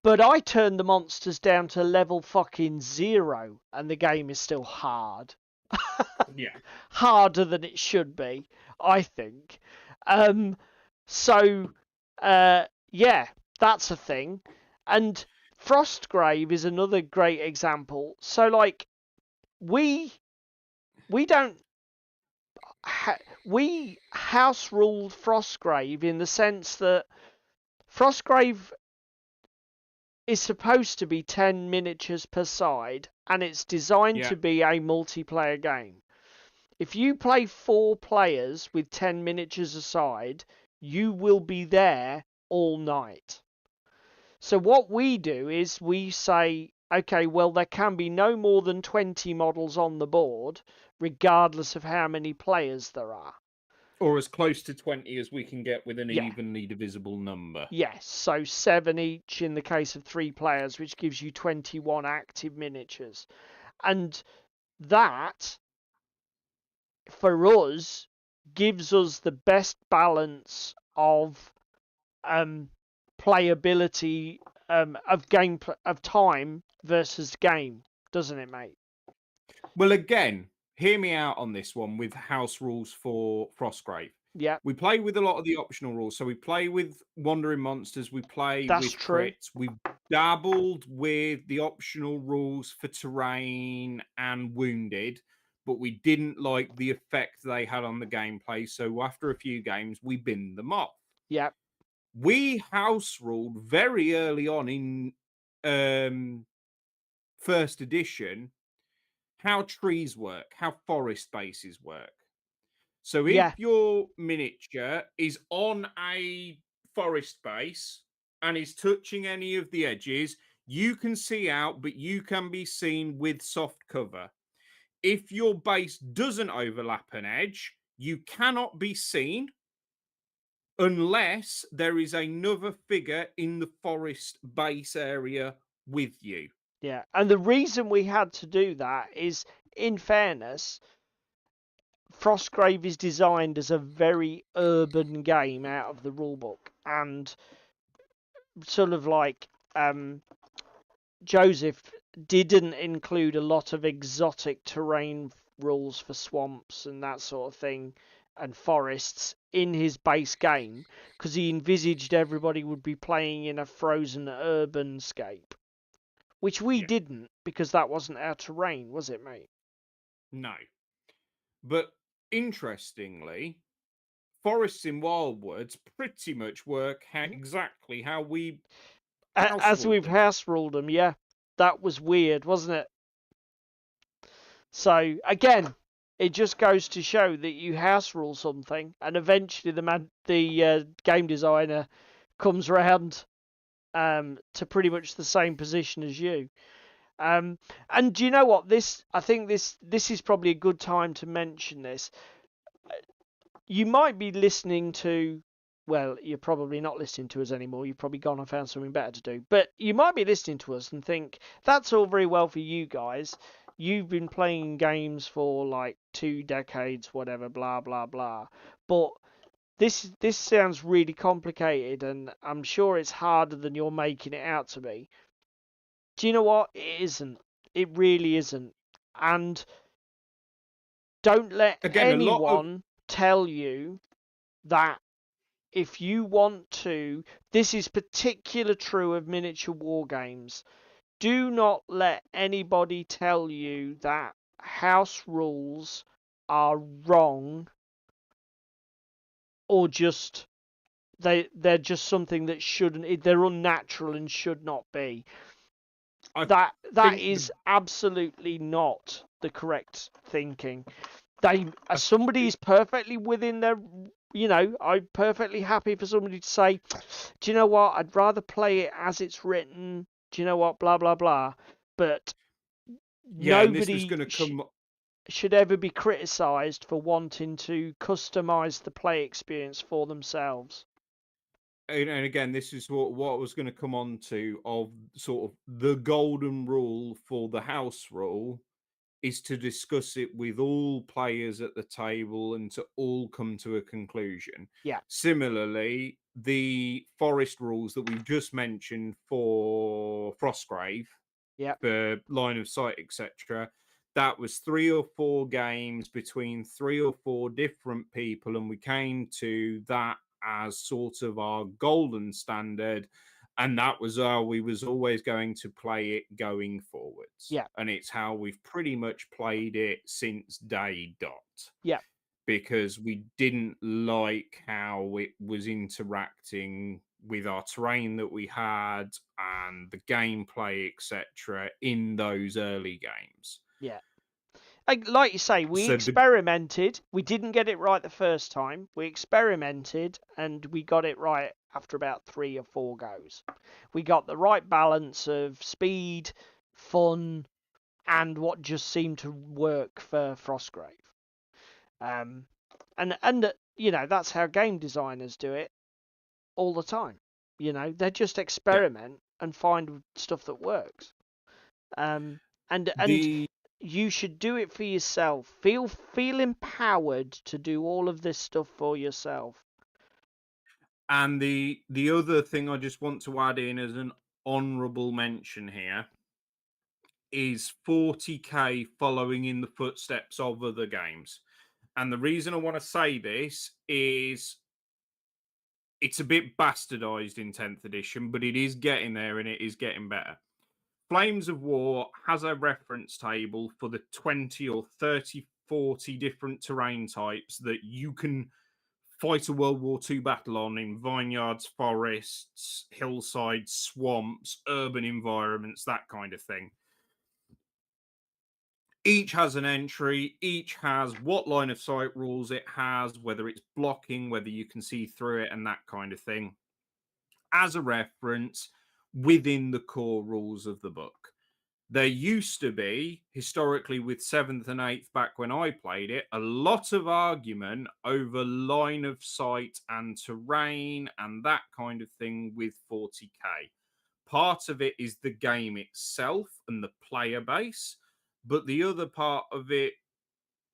but I turned the monsters down to level fucking 0, and the game is still hard. Yeah, harder than it should be, I think. Yeah, that's a thing. And Frostgrave is another great example. So like we don't we house ruled Frostgrave in the sense that Frostgrave is supposed to be 10 miniatures per side, and it's designed Yeah. to be a multiplayer game. If you play 4 players with 10 miniatures aside, you will be there all night. So what we do is we say, okay, well, there can be no more than 20 models on the board, regardless of how many players there are. Or as close to 20 as we can get with an Yeah. evenly divisible number. Yes, so 7 each in the case of 3 players, which gives you 21 active miniatures. And that, for us, gives us the best balance of playability, of time versus game, doesn't it, mate? Well, again, hear me out on this one with house rules for Frostgrave. Yeah, We play with a lot of the optional rules. So we play with Wandering Monsters, we play that's with true. crits, we've dabbled with the optional rules for terrain and wounded, but we didn't like the effect they had on the gameplay. So after a few games, we binned them off. Yeah, We house ruled very early on in first edition how trees work, how forest bases work. So if yeah, your miniature is on a forest base and is touching any of the edges, you can see out, but you can be seen with soft cover. If your base doesn't overlap an edge, you cannot be seen unless there is another figure in the forest base area with you. yeah. And the reason we had to do that is, in fairness, Frostgrave is designed as a very urban game out of the rulebook, and sort of like Joseph didn't include a lot of exotic terrain rules for swamps and that sort of thing and forests in his base game because he envisaged everybody would be playing in a frozen urban scape, which we Yeah. didn't because that wasn't our terrain, was it, mate? No. But interestingly, forests in Wildwoods pretty much work exactly how we house As ruled we've them. house ruled them, yeah. That was weird, wasn't it? So again, it just goes to show that you house rule something, and eventually the game designer comes around to pretty much the same position as you. And do you know what? I think this is probably a good time to mention this. You might be listening to. Well, you're probably not listening to us anymore. You've probably gone and found something better to do. But you might be listening to us and think, that's all very well for you guys. You've been playing games for like 2 decades, whatever, blah, blah, blah. But this sounds really complicated, and I'm sure it's harder than you're making it out to be. Do you know what? It isn't. It really isn't. And don't let Again, a lot of anyone tell you that if you want to, this is particular true of miniature war games. Do not let anybody tell you that house rules are wrong or just they're just something that shouldn't. They're unnatural and should not be. I That think is the, absolutely not the correct thinking. They I somebody think, is perfectly within their, I'm perfectly happy for somebody to say, do you know what, I'd rather play it as it's written, do you know what, blah blah blah. But yeah, and this was going nobody to come. should ever be criticized for wanting to customize the play experience for themselves. And again, this is what I was going to come on to of sort of the golden rule for the house rule is to discuss it with all players at the table and to all come to a conclusion. Yeah, Similarly, the forest rules that we've just mentioned for Frostgrave, yeah, for line of sight, etc., that was 3 or 4 games between 3 or 4 different people, and we came to that as sort of our golden standard. And that was how we was always going to play it going forwards. Yeah. And it's how we've pretty much played it since day dot. Yeah. Because we didn't like how it was interacting with our terrain that we had and the gameplay, etc., in those early games. Yeah. Like you say, we experimented. We didn't get it right the first time. We experimented and we got it right after about 3 or 4 goes. We got the right balance of speed, fun, and what just seemed to work for Frostgrave. And you know, that's how game designers do it all the time. You know, they just experiment and find stuff that works. And The you should do it for yourself. Feel empowered to do all of this stuff for yourself. and the other thing I just want to add in as an honourable mention here is 40k following in the footsteps of other games. And the reason I want to say this is it's a bit bastardized in 10th edition, but it is getting there and it is getting better. Flames of War has a reference table for the 20 or 30, 40 different terrain types that you can fight a World War II battle on in vineyards, forests, hillsides, swamps, urban environments, that kind of thing. Each has an entry, each has what line of sight rules it has, whether it's blocking, whether you can see through it, and that kind of thing, as a reference within the core rules of the book. There used to be, historically, with 7th and 8th, back when I played it, a lot of argument over line of sight and terrain and that kind of thing with 40k. Part of it is the game itself and the player base, but the other part of it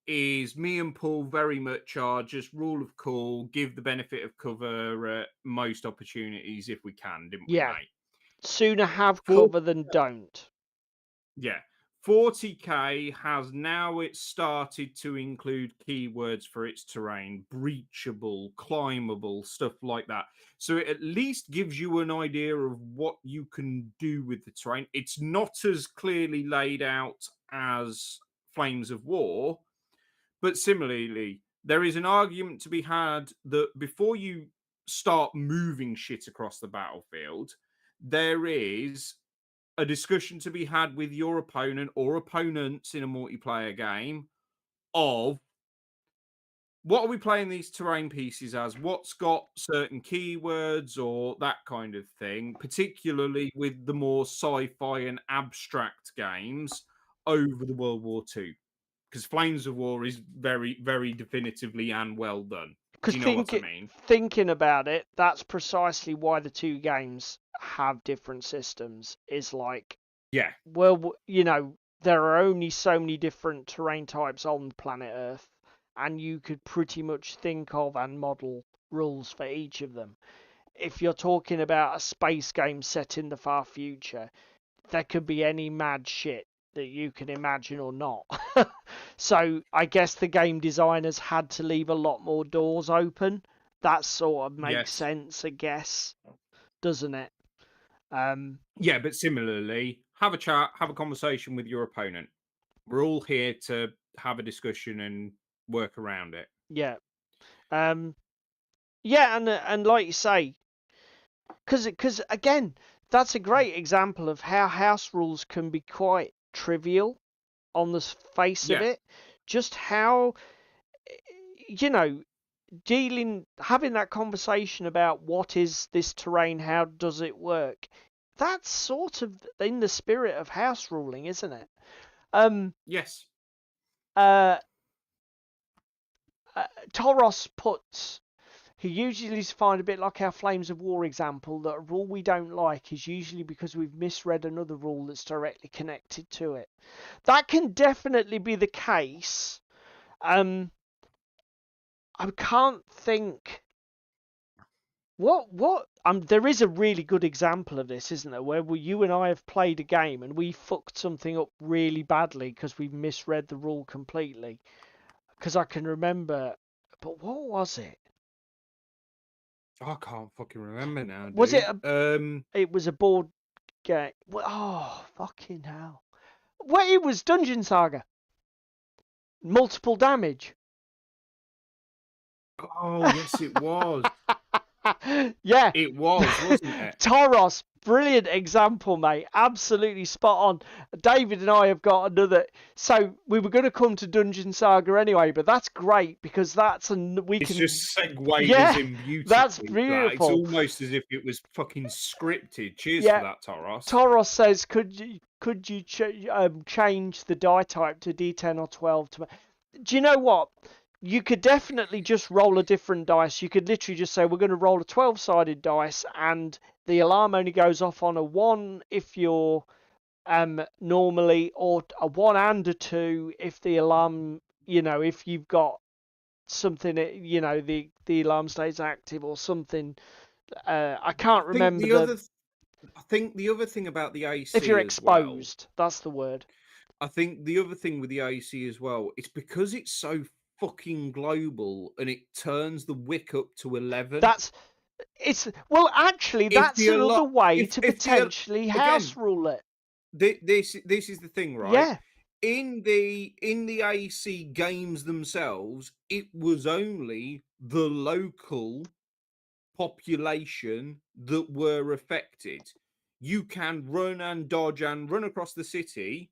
is me and Paul very much are just rule of cool, give the benefit of cover at most opportunities if we can, didn't we, Yeah. mate? Sooner have For- cover than don't. Yeah. 40k has now it started to include keywords for its terrain, breachable, climbable, stuff like that. So it at least gives you an idea of what you can do with the terrain. It's not as clearly laid out as Flames of War, but similarly, there is an argument to be had that before you start moving shit across the battlefield, there is a discussion to be had with your opponent or opponents in a multiplayer game of what are we playing these terrain pieces as? What's got certain keywords or that kind of thing, particularly with the more sci-fi and abstract games over the World War II. Because Flames of War is very, very definitively and well done. Do Because you know what I mean? thinking about it, that's precisely why the two games have different systems. Is like, Yeah. well, you know, there are only so many different terrain types on planet Earth, and you could pretty much think of and model rules for each of them. If you're talking about a space game set in the far future, there could be any mad shit that you can imagine or not. So I guess the game designers had to leave a lot more doors open. That sort of makes Yes. sense, I guess, doesn't it? Yeah, but similarly, have a chat, have a conversation with your opponent. We're all here to have a discussion and work around it. Yeah. Yeah, and like you say, because again, that's a great example of how house rules can be quite trivial on the face of Yeah. it. Just how, you know, having that conversation about what is this terrain, how does it work, that's sort of in the spirit of house ruling, isn't it? Yes. Toros puts, he usually find a bit like our Flames of War example, that a rule we don't like is usually because we've misread another rule that's directly connected to it. That can definitely be the case. I can't think what there is a really good example of this, isn't there, where you and I have played a game and we fucked something up really badly because we misread the rule completely. Because I can remember, but what was it? I can't fucking remember now, dude. Was it It was a board game. Oh, fucking hell. Well, it was Dungeon Saga. Multiple damage. Oh, yes, it was. Yeah. It was, wasn't it? Toros, brilliant example, mate. Absolutely spot on. David and I have got another. So we were going to come to Dungeon Saga anyway, but that's great because It's just segued Yeah, us in beautifully. that's to that. It's beautiful. almost as if it was fucking scripted. Cheers Yeah. for that, Toros. Toros says, could you change the die type to D10 or 12 to? Do you know what? You could definitely just roll a different dice. You could literally just say, we're going to roll a 12-sided dice, and the alarm only goes off on a 1 if you're normally, or a 1 and a 2 if the alarm, if you've got something, the alarm stays active or something. I can't remember I think the other thing about the AC if you're as well, exposed, that's the word. I think the other thing with the AC as well, it's because it's so fucking global and it turns the wick up to 11. Actually, If that's the another way if to the potentially house again, rule it. this is the thing, right? Yeah, In the AC games themselves, it was only the local population that were affected. You can run and dodge and run across the city,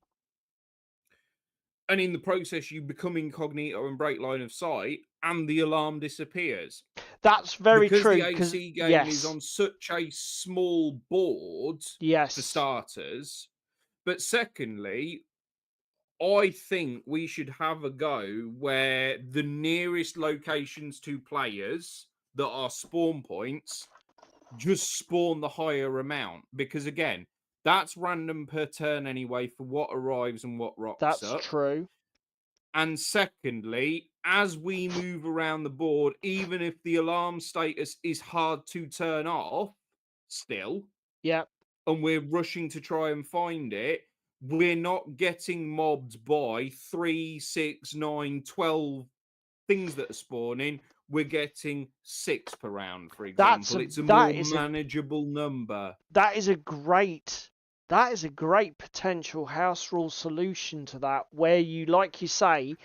and in the process, you become incognito and break line of sight, and the alarm disappears. that's very Because true. the AC game is on such a small board, yes, for starters. But secondly, I think we should have a go where the nearest locations to players that are spawn points just spawn the higher amount. Because again, that's random per turn anyway for what arrives and what rocks that's up. true. And secondly, as we move around the board, even if the alarm status is hard to turn off still, Yeah, and we're rushing to try and find it, we're not getting mobbed by 3, 6, 9, 12 things that are spawning. We're getting 6 per round, for example. It's a more manageable number. That is a great potential house rule solution to that, where you, like you say,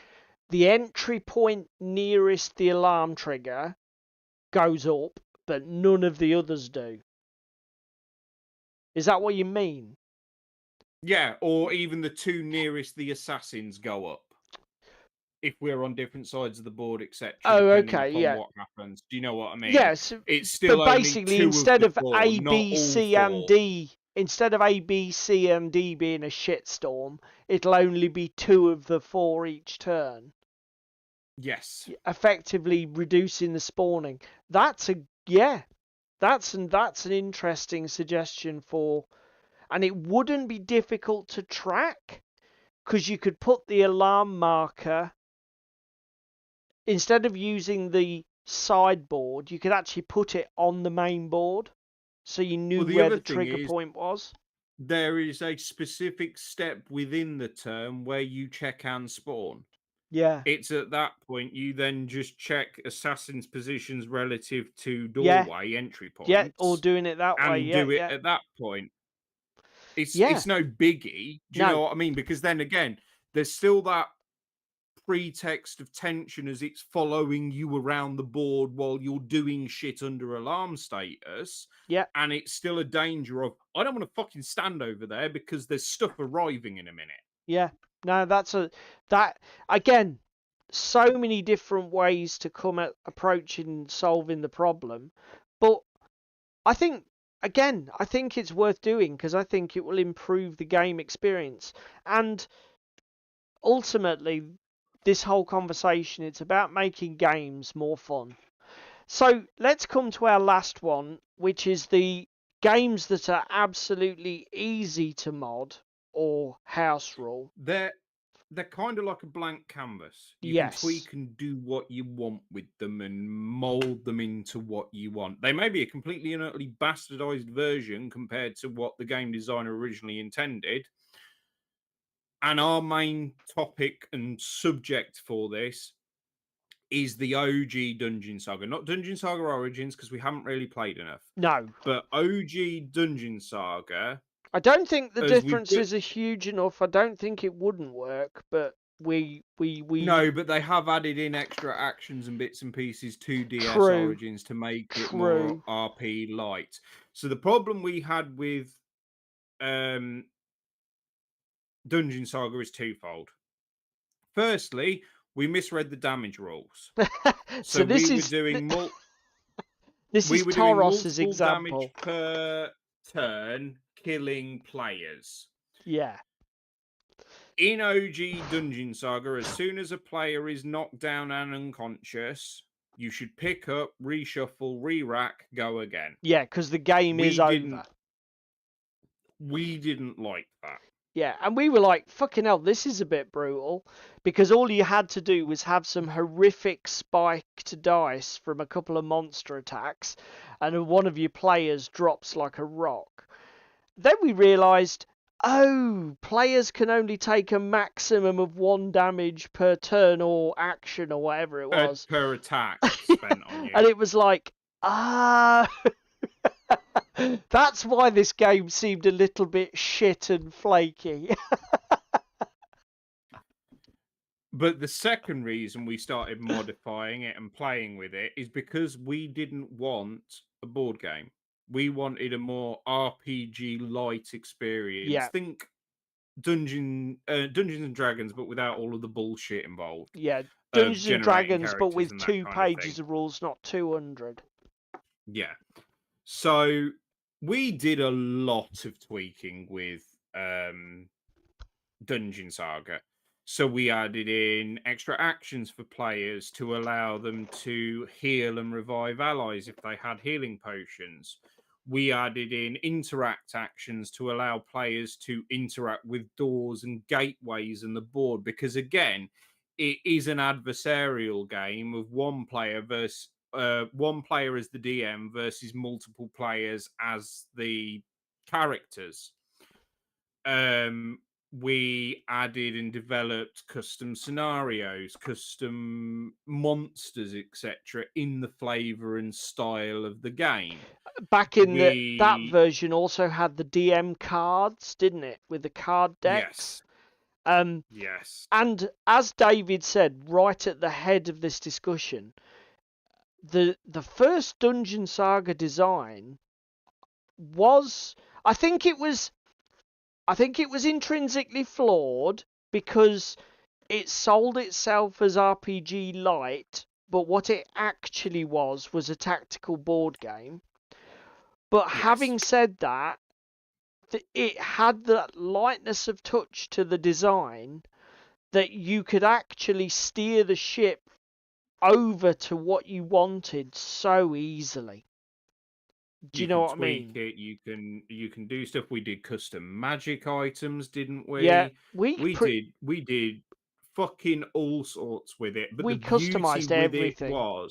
the entry point nearest the alarm trigger goes up, but none of the others do. Is that what you mean? Yeah, or even the 2 nearest the assassins go up. If we're on different sides of the board, etc. Oh, depending okay, upon yeah. what happens. Do you know what I mean? Yes, It's still but only basically, 2 instead of of the 4, A, not B, all C, 4. and D, instead of A, B, C, and D being a shitstorm, it'll only be 2 of the 4 each turn. Yes. Effectively reducing the spawning. That's an interesting suggestion for, and it wouldn't be difficult to track because you could put the alarm marker, instead of using the sideboard, you could actually put it on the main board so you knew where the trigger point was. There is a specific step within the turn where you check and spawn. Yeah. It's at that point you then just check assassins' positions relative to doorway entry points. Yeah, or doing it that way. And do it at that point. It's no biggie. Do you know what I mean? Because then again, there's still that pretext of tension as it's following you around the board while you're doing shit under alarm status. Yeah. And it's still a danger of, I don't want to fucking stand over there because there's stuff arriving in a minute. Yeah. No, that again, so many different ways to come at approaching solving the problem. But I think it's worth doing because I think it will improve the game experience. And ultimately, this whole conversation, it's about making games more fun. So let's come to our last one, which is the games that are absolutely easy to mod or house rule. They're kind of like a blank canvas. You can tweak and do what you want with them and mold them into what you want. They may be a completely and utterly bastardized version compared to what the game designer originally intended. And our main topic and subject for this is the OG Dungeon Saga, not Dungeon Saga Origins, because we haven't really played enough. No. But OG Dungeon Saga. I don't think the as we've differences are huge enough. I don't think it wouldn't work, but we No, but they have added in extra actions and bits and pieces to DS True. Origins to make it more True. RP light. So the problem we had with Dungeon Saga is twofold. Firstly, we misread the damage rules. So So this we were is doing this we is were doing Toros's multiple example. damage per turn, killing players. Yeah. In OG Dungeon Saga, as soon as a player is knocked down and unconscious, you should pick up, reshuffle, re-rack, go again. Yeah, because the game is over. We didn't like that. Yeah, and we were like, fucking hell, this is a bit brutal. Because all you had to do was have some horrific spiked dice from a couple of monster attacks, and one of your players drops like a rock. Then we realised, oh, players can only take a maximum of 1 damage per turn or action or whatever it was. Per attack spent on you. And it was like, that's why this game seemed a little bit shit and flaky. But the second reason we started modifying it and playing with it is because we didn't want a board game. We wanted a more RPG light experience. Yeah. Think Dungeons and Dragons, but without all of the bullshit involved. Yeah, Dungeons and Dragons, but with characters 2 pages of rules, not 200. Yeah. So we did a lot of tweaking with Dungeon Saga. So we added in extra actions for players to allow them to heal and revive allies if they had healing potions. We added in interact actions to allow players to interact with doors and gateways and the board, because again, it is an adversarial game of one player versus one player as the DM versus multiple players as the characters. We added and developed custom scenarios, custom monsters, etc., in the flavor and style of the game. Back in that version, also had the DM cards, didn't it, with the card decks? Yes. Yes. And as David said right at the head of this discussion, the first Dungeon Saga design was, I think it was intrinsically flawed because it sold itself as RPG light, but what it actually was a tactical board game. But Yes. having said that, it had that lightness of touch to the design that you could actually steer the ship over to what you wanted so easily. Do you know what I mean? It, you can do stuff. We did custom magic items, didn't we? Yeah, we did fucking all sorts with it. But we the beauty customized with everything.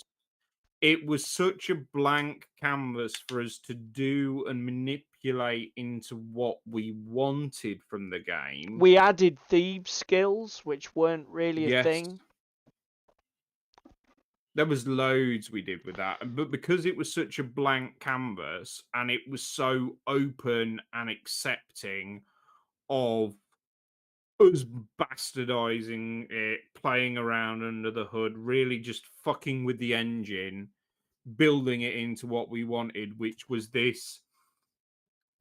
It was such a blank canvas for us to do and manipulate into what we wanted from the game. We added thieves skills, which weren't really a thing. There was loads we did with that, but because it was such a blank canvas and it was so open and accepting of us bastardizing it, playing around under the hood, really just fucking with the engine, building it into what we wanted, which was this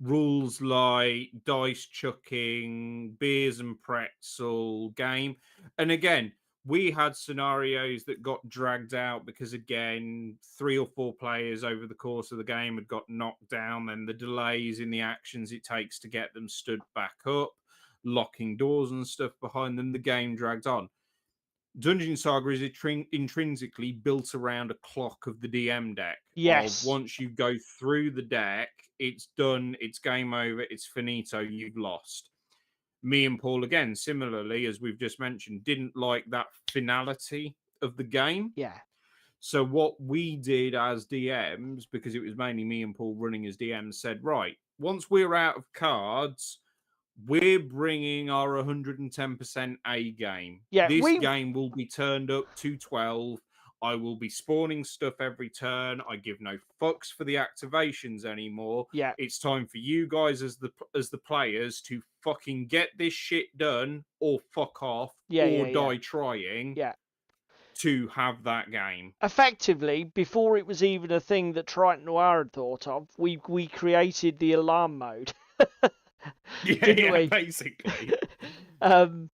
rules light, dice chucking, beers and pretzel game. And again, we had scenarios that got dragged out because, again, 3 or 4 players over the course of the game had got knocked down, and the delays in the actions it takes to get them stood back up, locking doors and stuff behind them, the game dragged on. Dungeon Saga is intrinsically built around a clock of the DM deck. Yes. Once you go through the deck, it's done, it's game over, it's finito, you've lost. Me and Paul, again, similarly, as we've just mentioned, didn't like that finality of the game. Yeah. So what we did as DMs, because it was mainly me and Paul running as DMs, said, right, once we're out of cards, we're bringing our 110% A game. Yeah, this game will be turned up to 12. I will be spawning stuff every turn. I give no fucks for the activations anymore. Yeah. It's time for you guys as the players to fucking get this shit done or fuck off Yeah, or yeah, die yeah. trying Yeah. to have that game. Effectively, before it was even a thing that Triton Noir had thought of, we created the alarm mode. Yeah, Didn't yeah, we? basically. um,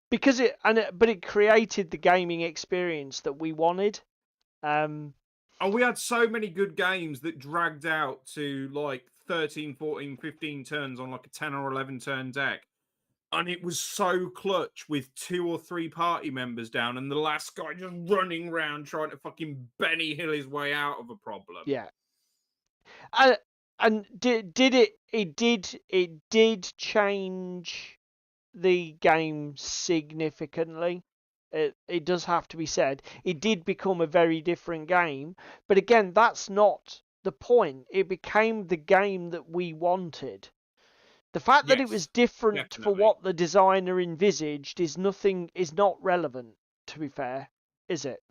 because but it created the gaming experience that we wanted. And we had so many good games that dragged out to like 13, 14, 15 turns on like a 10 or 11 turn deck. And it was so clutch with 2 or 3 party members down and the last guy just running around trying to fucking Benny Hill his way out of a problem. Yeah. And it did change the game significantly. It does have to be said. It did become a very different game, but again, that's not the point. It became the game that we wanted. The fact that it was Yes, different for definitely. what the designer envisaged is not relevant, to be fair, is it?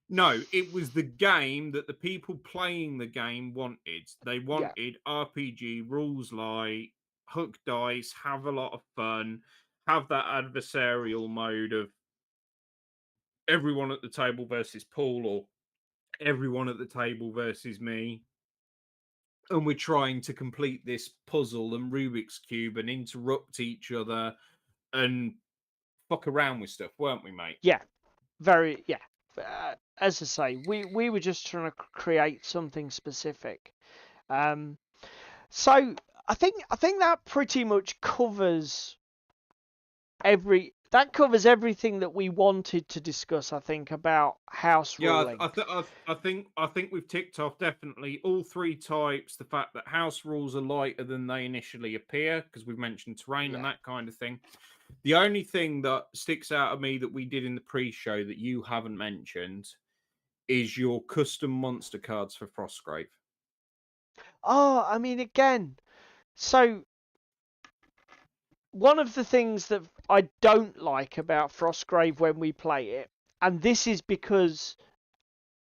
No, it was the game that the people playing the game wanted. They Yeah. wanted RPG, rules light, hook dice, have a lot of fun, have that adversarial mode of everyone at the table versus Paul or everyone at the table versus me. And we're trying to complete this puzzle and Rubik's Cube and interrupt each other and fuck around with stuff, weren't we, mate? Yeah. Very, yeah. As I say, we were just trying to create something specific. So I think that pretty much covers everything that we wanted to discuss. I think about house Yeah, ruling. I think we've ticked off definitely all 3 types. The fact that house rules are lighter than they initially appear, because we've mentioned terrain and Yeah. that kind of thing. The only thing that sticks out of me that we did in the pre-show that you haven't mentioned is your custom monster cards for Frostgrave. Oh, I mean, again, so one of the things that I don't like about Frostgrave when we play it, and this is because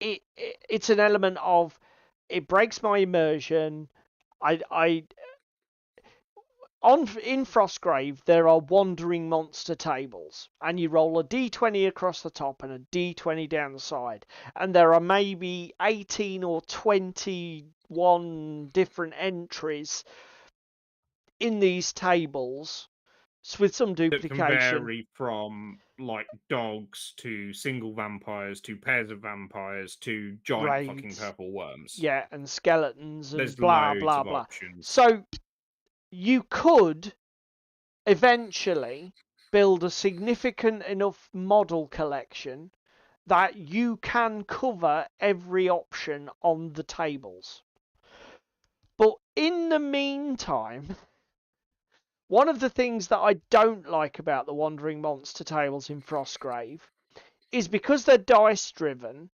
it's an element of it breaks my immersion. I in Frostgrave there are wandering monster tables, and you roll a d20 across the top and a d20 down the side, and there are maybe 18 or 21 different entries in these tables with some That can duplication. vary from like dogs to single vampires to pairs of vampires to giant fucking Raids, purple worms. yeah, and skeletons and There's blah loads blah of blah. options. So you could eventually build a significant enough model collection that you can cover every option on the tables. But in the meantime, one of the things that I don't like about the Wandering Monster tables in Frostgrave is because they're dice driven,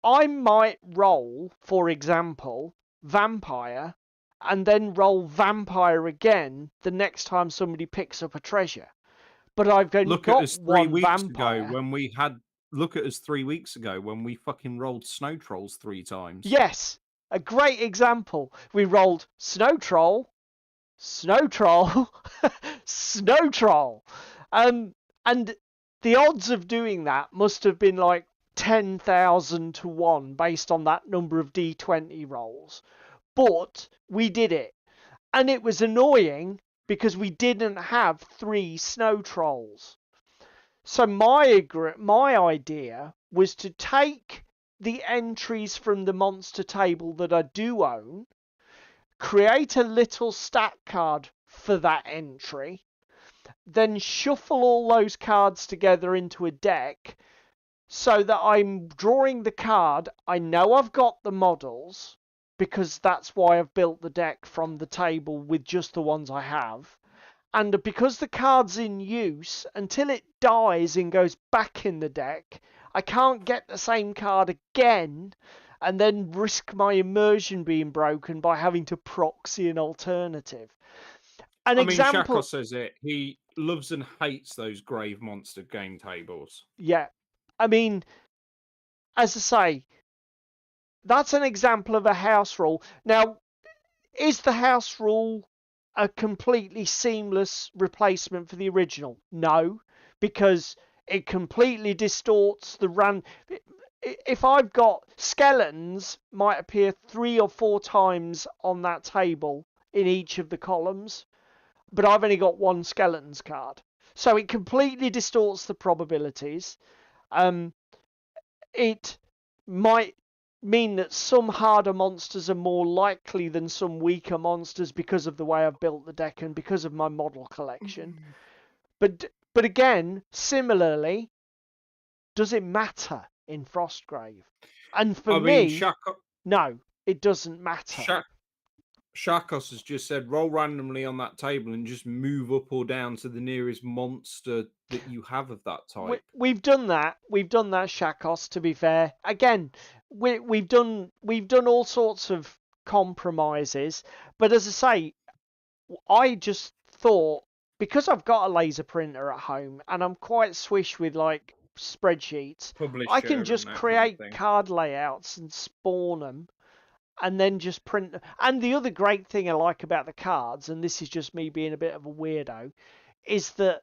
I might roll, for example, vampire, and then roll vampire again the next time somebody picks up a treasure. But I've only Look at got us 3 one weeks ago vampire. when we had. Look at us 3 weeks ago when we fucking rolled snow trolls 3 times. Yes, a great example. We rolled snow troll, snow troll, snow troll. And the odds of doing that must have been like 10,000 to 1 based on that number of d20 rolls. But we did it. And it was annoying because we didn't have 3 snow trolls. So my idea was to take the entries from the monster table that I do own, create a little stat card for that entry, then shuffle all those cards together into a deck so that I'm drawing the card. I know I've got the models because that's why I've built the deck from the table with just the ones I have. And because the card's in use, until it dies and goes back in the deck, I can't get the same card again and then risk my immersion being broken by having to proxy an alternative. An I mean, Shako example, says it. He loves and hates those grave monster game tables. yeah. I mean, as I say, that's an example of a house rule. Now, is the house rule a completely seamless replacement for the original? No, because it completely distorts the run. If I've got skeletons, might appear 3 or 4 times on that table in each of the columns, but I've only got one skeletons card, so it completely distorts the probabilities. It might mean that some harder monsters are more likely than some weaker monsters because of the way I've built the deck and because of my model collection. But again, similarly, does it matter in Frostgrave? And for I mean, me, no, it doesn't matter. Shakos has just said roll randomly on that table and just move up or down to the nearest monster that you have of that type. We've done that. We've done that, Shakos. To be fair, again, we've done all sorts of compromises. But as I say, I just thought, because I've got a laser printer at home and I'm quite swish with like spreadsheets, I can just create card layouts and spawn them and then just print them. And the other great thing I like about the cards, and this is just me being a bit of a weirdo, is that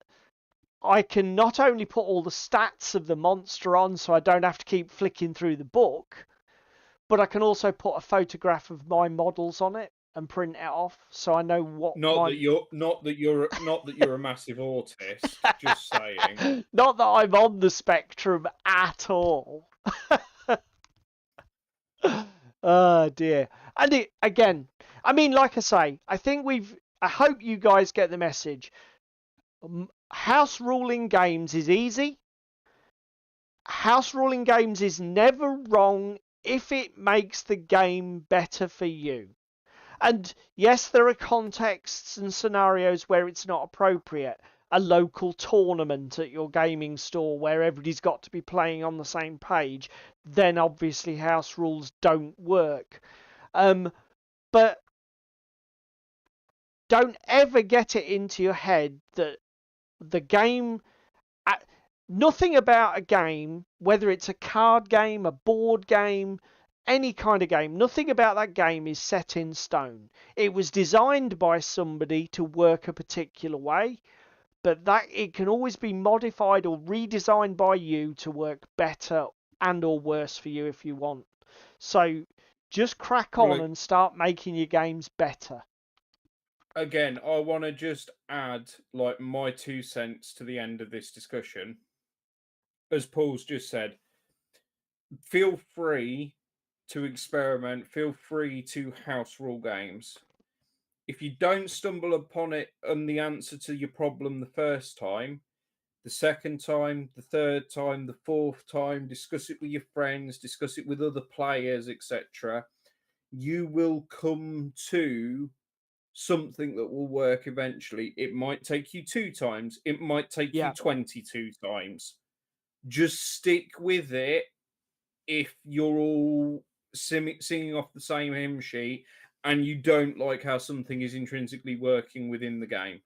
I can not only put all the stats of the monster on so I don't have to keep flicking through the book, but I can also put a photograph of my models on it and print it off so I know what not that you're a massive autist, just saying. Not that I'm on the spectrum at all. Oh dear. And it, again, I mean, like I say, I hope you guys get the message. House ruling games is easy. House ruling games is never wrong if it makes the game better for you. And yes, there are contexts and scenarios where it's not appropriate. A local tournament at your gaming store where everybody's got to be playing on the same page, then obviously house rules don't work. But don't ever get it into your head that the game, nothing about a game, whether it's a card game, a board game, any kind of game, nothing about that game is set in stone. It was designed by somebody to work a particular way, but that it can always be modified or redesigned by you to work better and or worse for you if you want. So just crack on and start making your games better. Again, I want to just add like my 2 cents to the end of this discussion. As Paul's just said, feel free to experiment, feel free to house rule games. If you don't stumble upon it and the answer to your problem the first time, the second time, the third time, the fourth time, discuss it with your friends, discuss it with other players, etc. You will come to something that will work eventually. It might take you 2 times, it might take you 22 times. Just stick with it if you're all singing off the same hymn sheet and you don't like how something is intrinsically working within the game.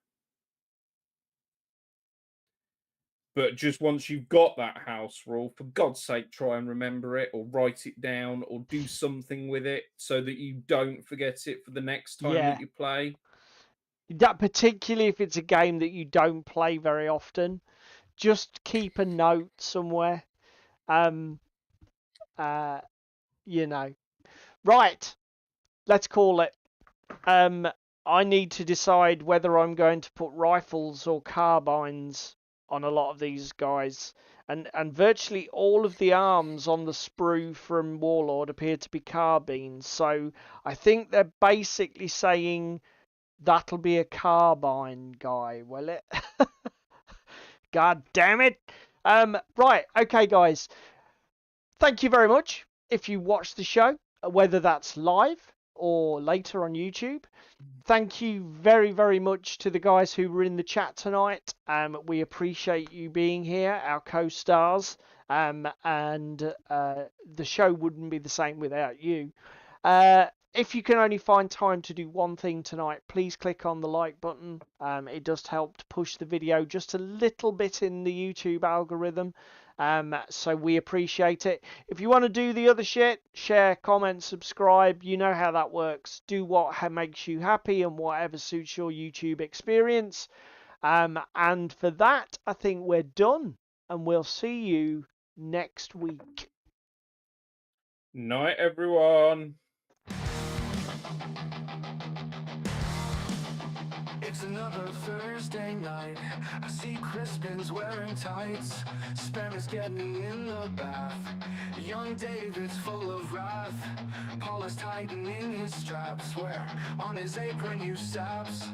But just once you've got that house rule, for God's sake, try and remember it or write it down or do something with it so that you don't forget it for the next time that you play. That particularly if it's a game that you don't play very often, just keep a note somewhere. You know. Right. Let's call it. I need to decide whether I'm going to put rifles or carbines on a lot of these guys. And virtually all of the arms on the sprue from Warlord appear to be carbines. So I think they're basically saying that'll be a carbine guy, will it? God damn it. Right, okay guys. Thank you very much if you watch the show, whether that's live or later on YouTube. Thank you very, very much to the guys who were in the chat tonight. We appreciate you being here, our co-stars, and the show wouldn't be the same without you. If you can only find time to do one thing tonight, please click on the like button. It does help to push the video just a little bit in the YouTube algorithm. So we appreciate it. If you want to do the other shit, share, comment, subscribe, you know how that works. Do what makes you happy and whatever suits your YouTube experience. And for that, I think we're done, and we'll see you next week. Night, everyone. It's another Thursday night. I see Crispin's wearing tights. Spam is getting in the bath. Young David's full of wrath. Paul is tightening his straps. Where on his apron you saps.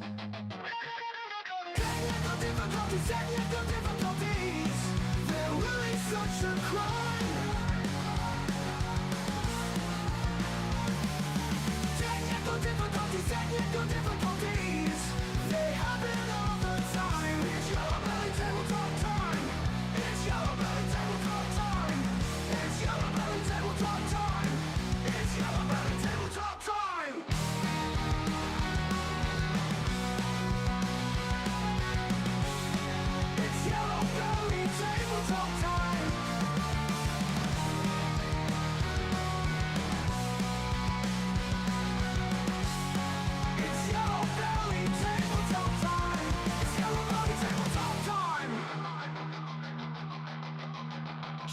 Technical difficulties. They're really such a crime. Technical difficulties. They happen all the time. It's Yellow Belly Tabletop time. It's Yellow Belly Tabletop time. It's Yellow Belly Tabletop time. It's Yellow Belly Tabletop time. It's Yellow Belly Tabletop time. It's Yellow Belly Tabletop time. It's Yellow Belly Tabletop time.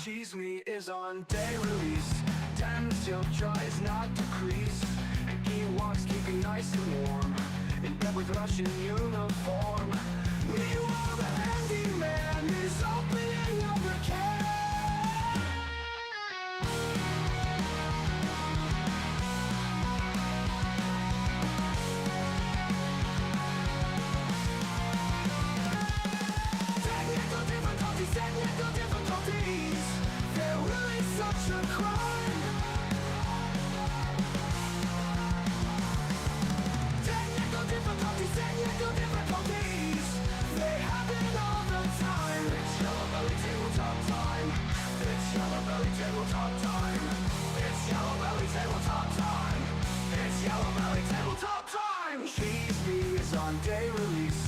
Cheese meat is on day release. Damn, the silk tries not to crease. He walks keeping nice and warm. In bed with Russian uniform. Meanwhile, the handyman is opening up a can. Technical difficulties, they're really such a crime. Technical difficulties, they happen all the time. It's Yellow Belly Tabletop time. It's Yellow Belly Tabletop time. It's Yellow Belly Tabletop time. It's Yellow Belly Tabletop time. Cheese meat is on day release.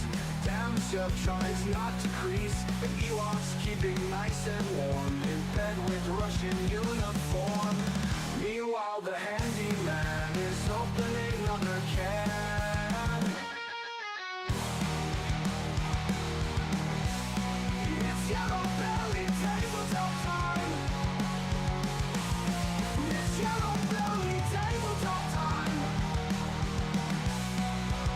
Damn, Chef tries not to crease. But Ewok's keeping nice and warm. In bed with Russian uniform. Meanwhile, the handyman is opening another can. It's Yellow Belly Tabletop time. It's Yellow Belly Tabletop time.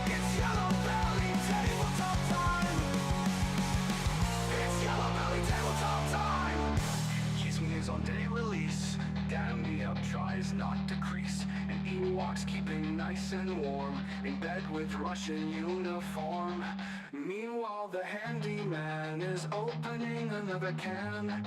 It's Yellow Belly Tabletop time. It's Yellow Belly Tabletop time. Cheese meat is on day release. Damn, the up tries not to crease. And Ewok's keeping nice and warm. In bed with Russian uniform. Meanwhile, the handyman is opening another can.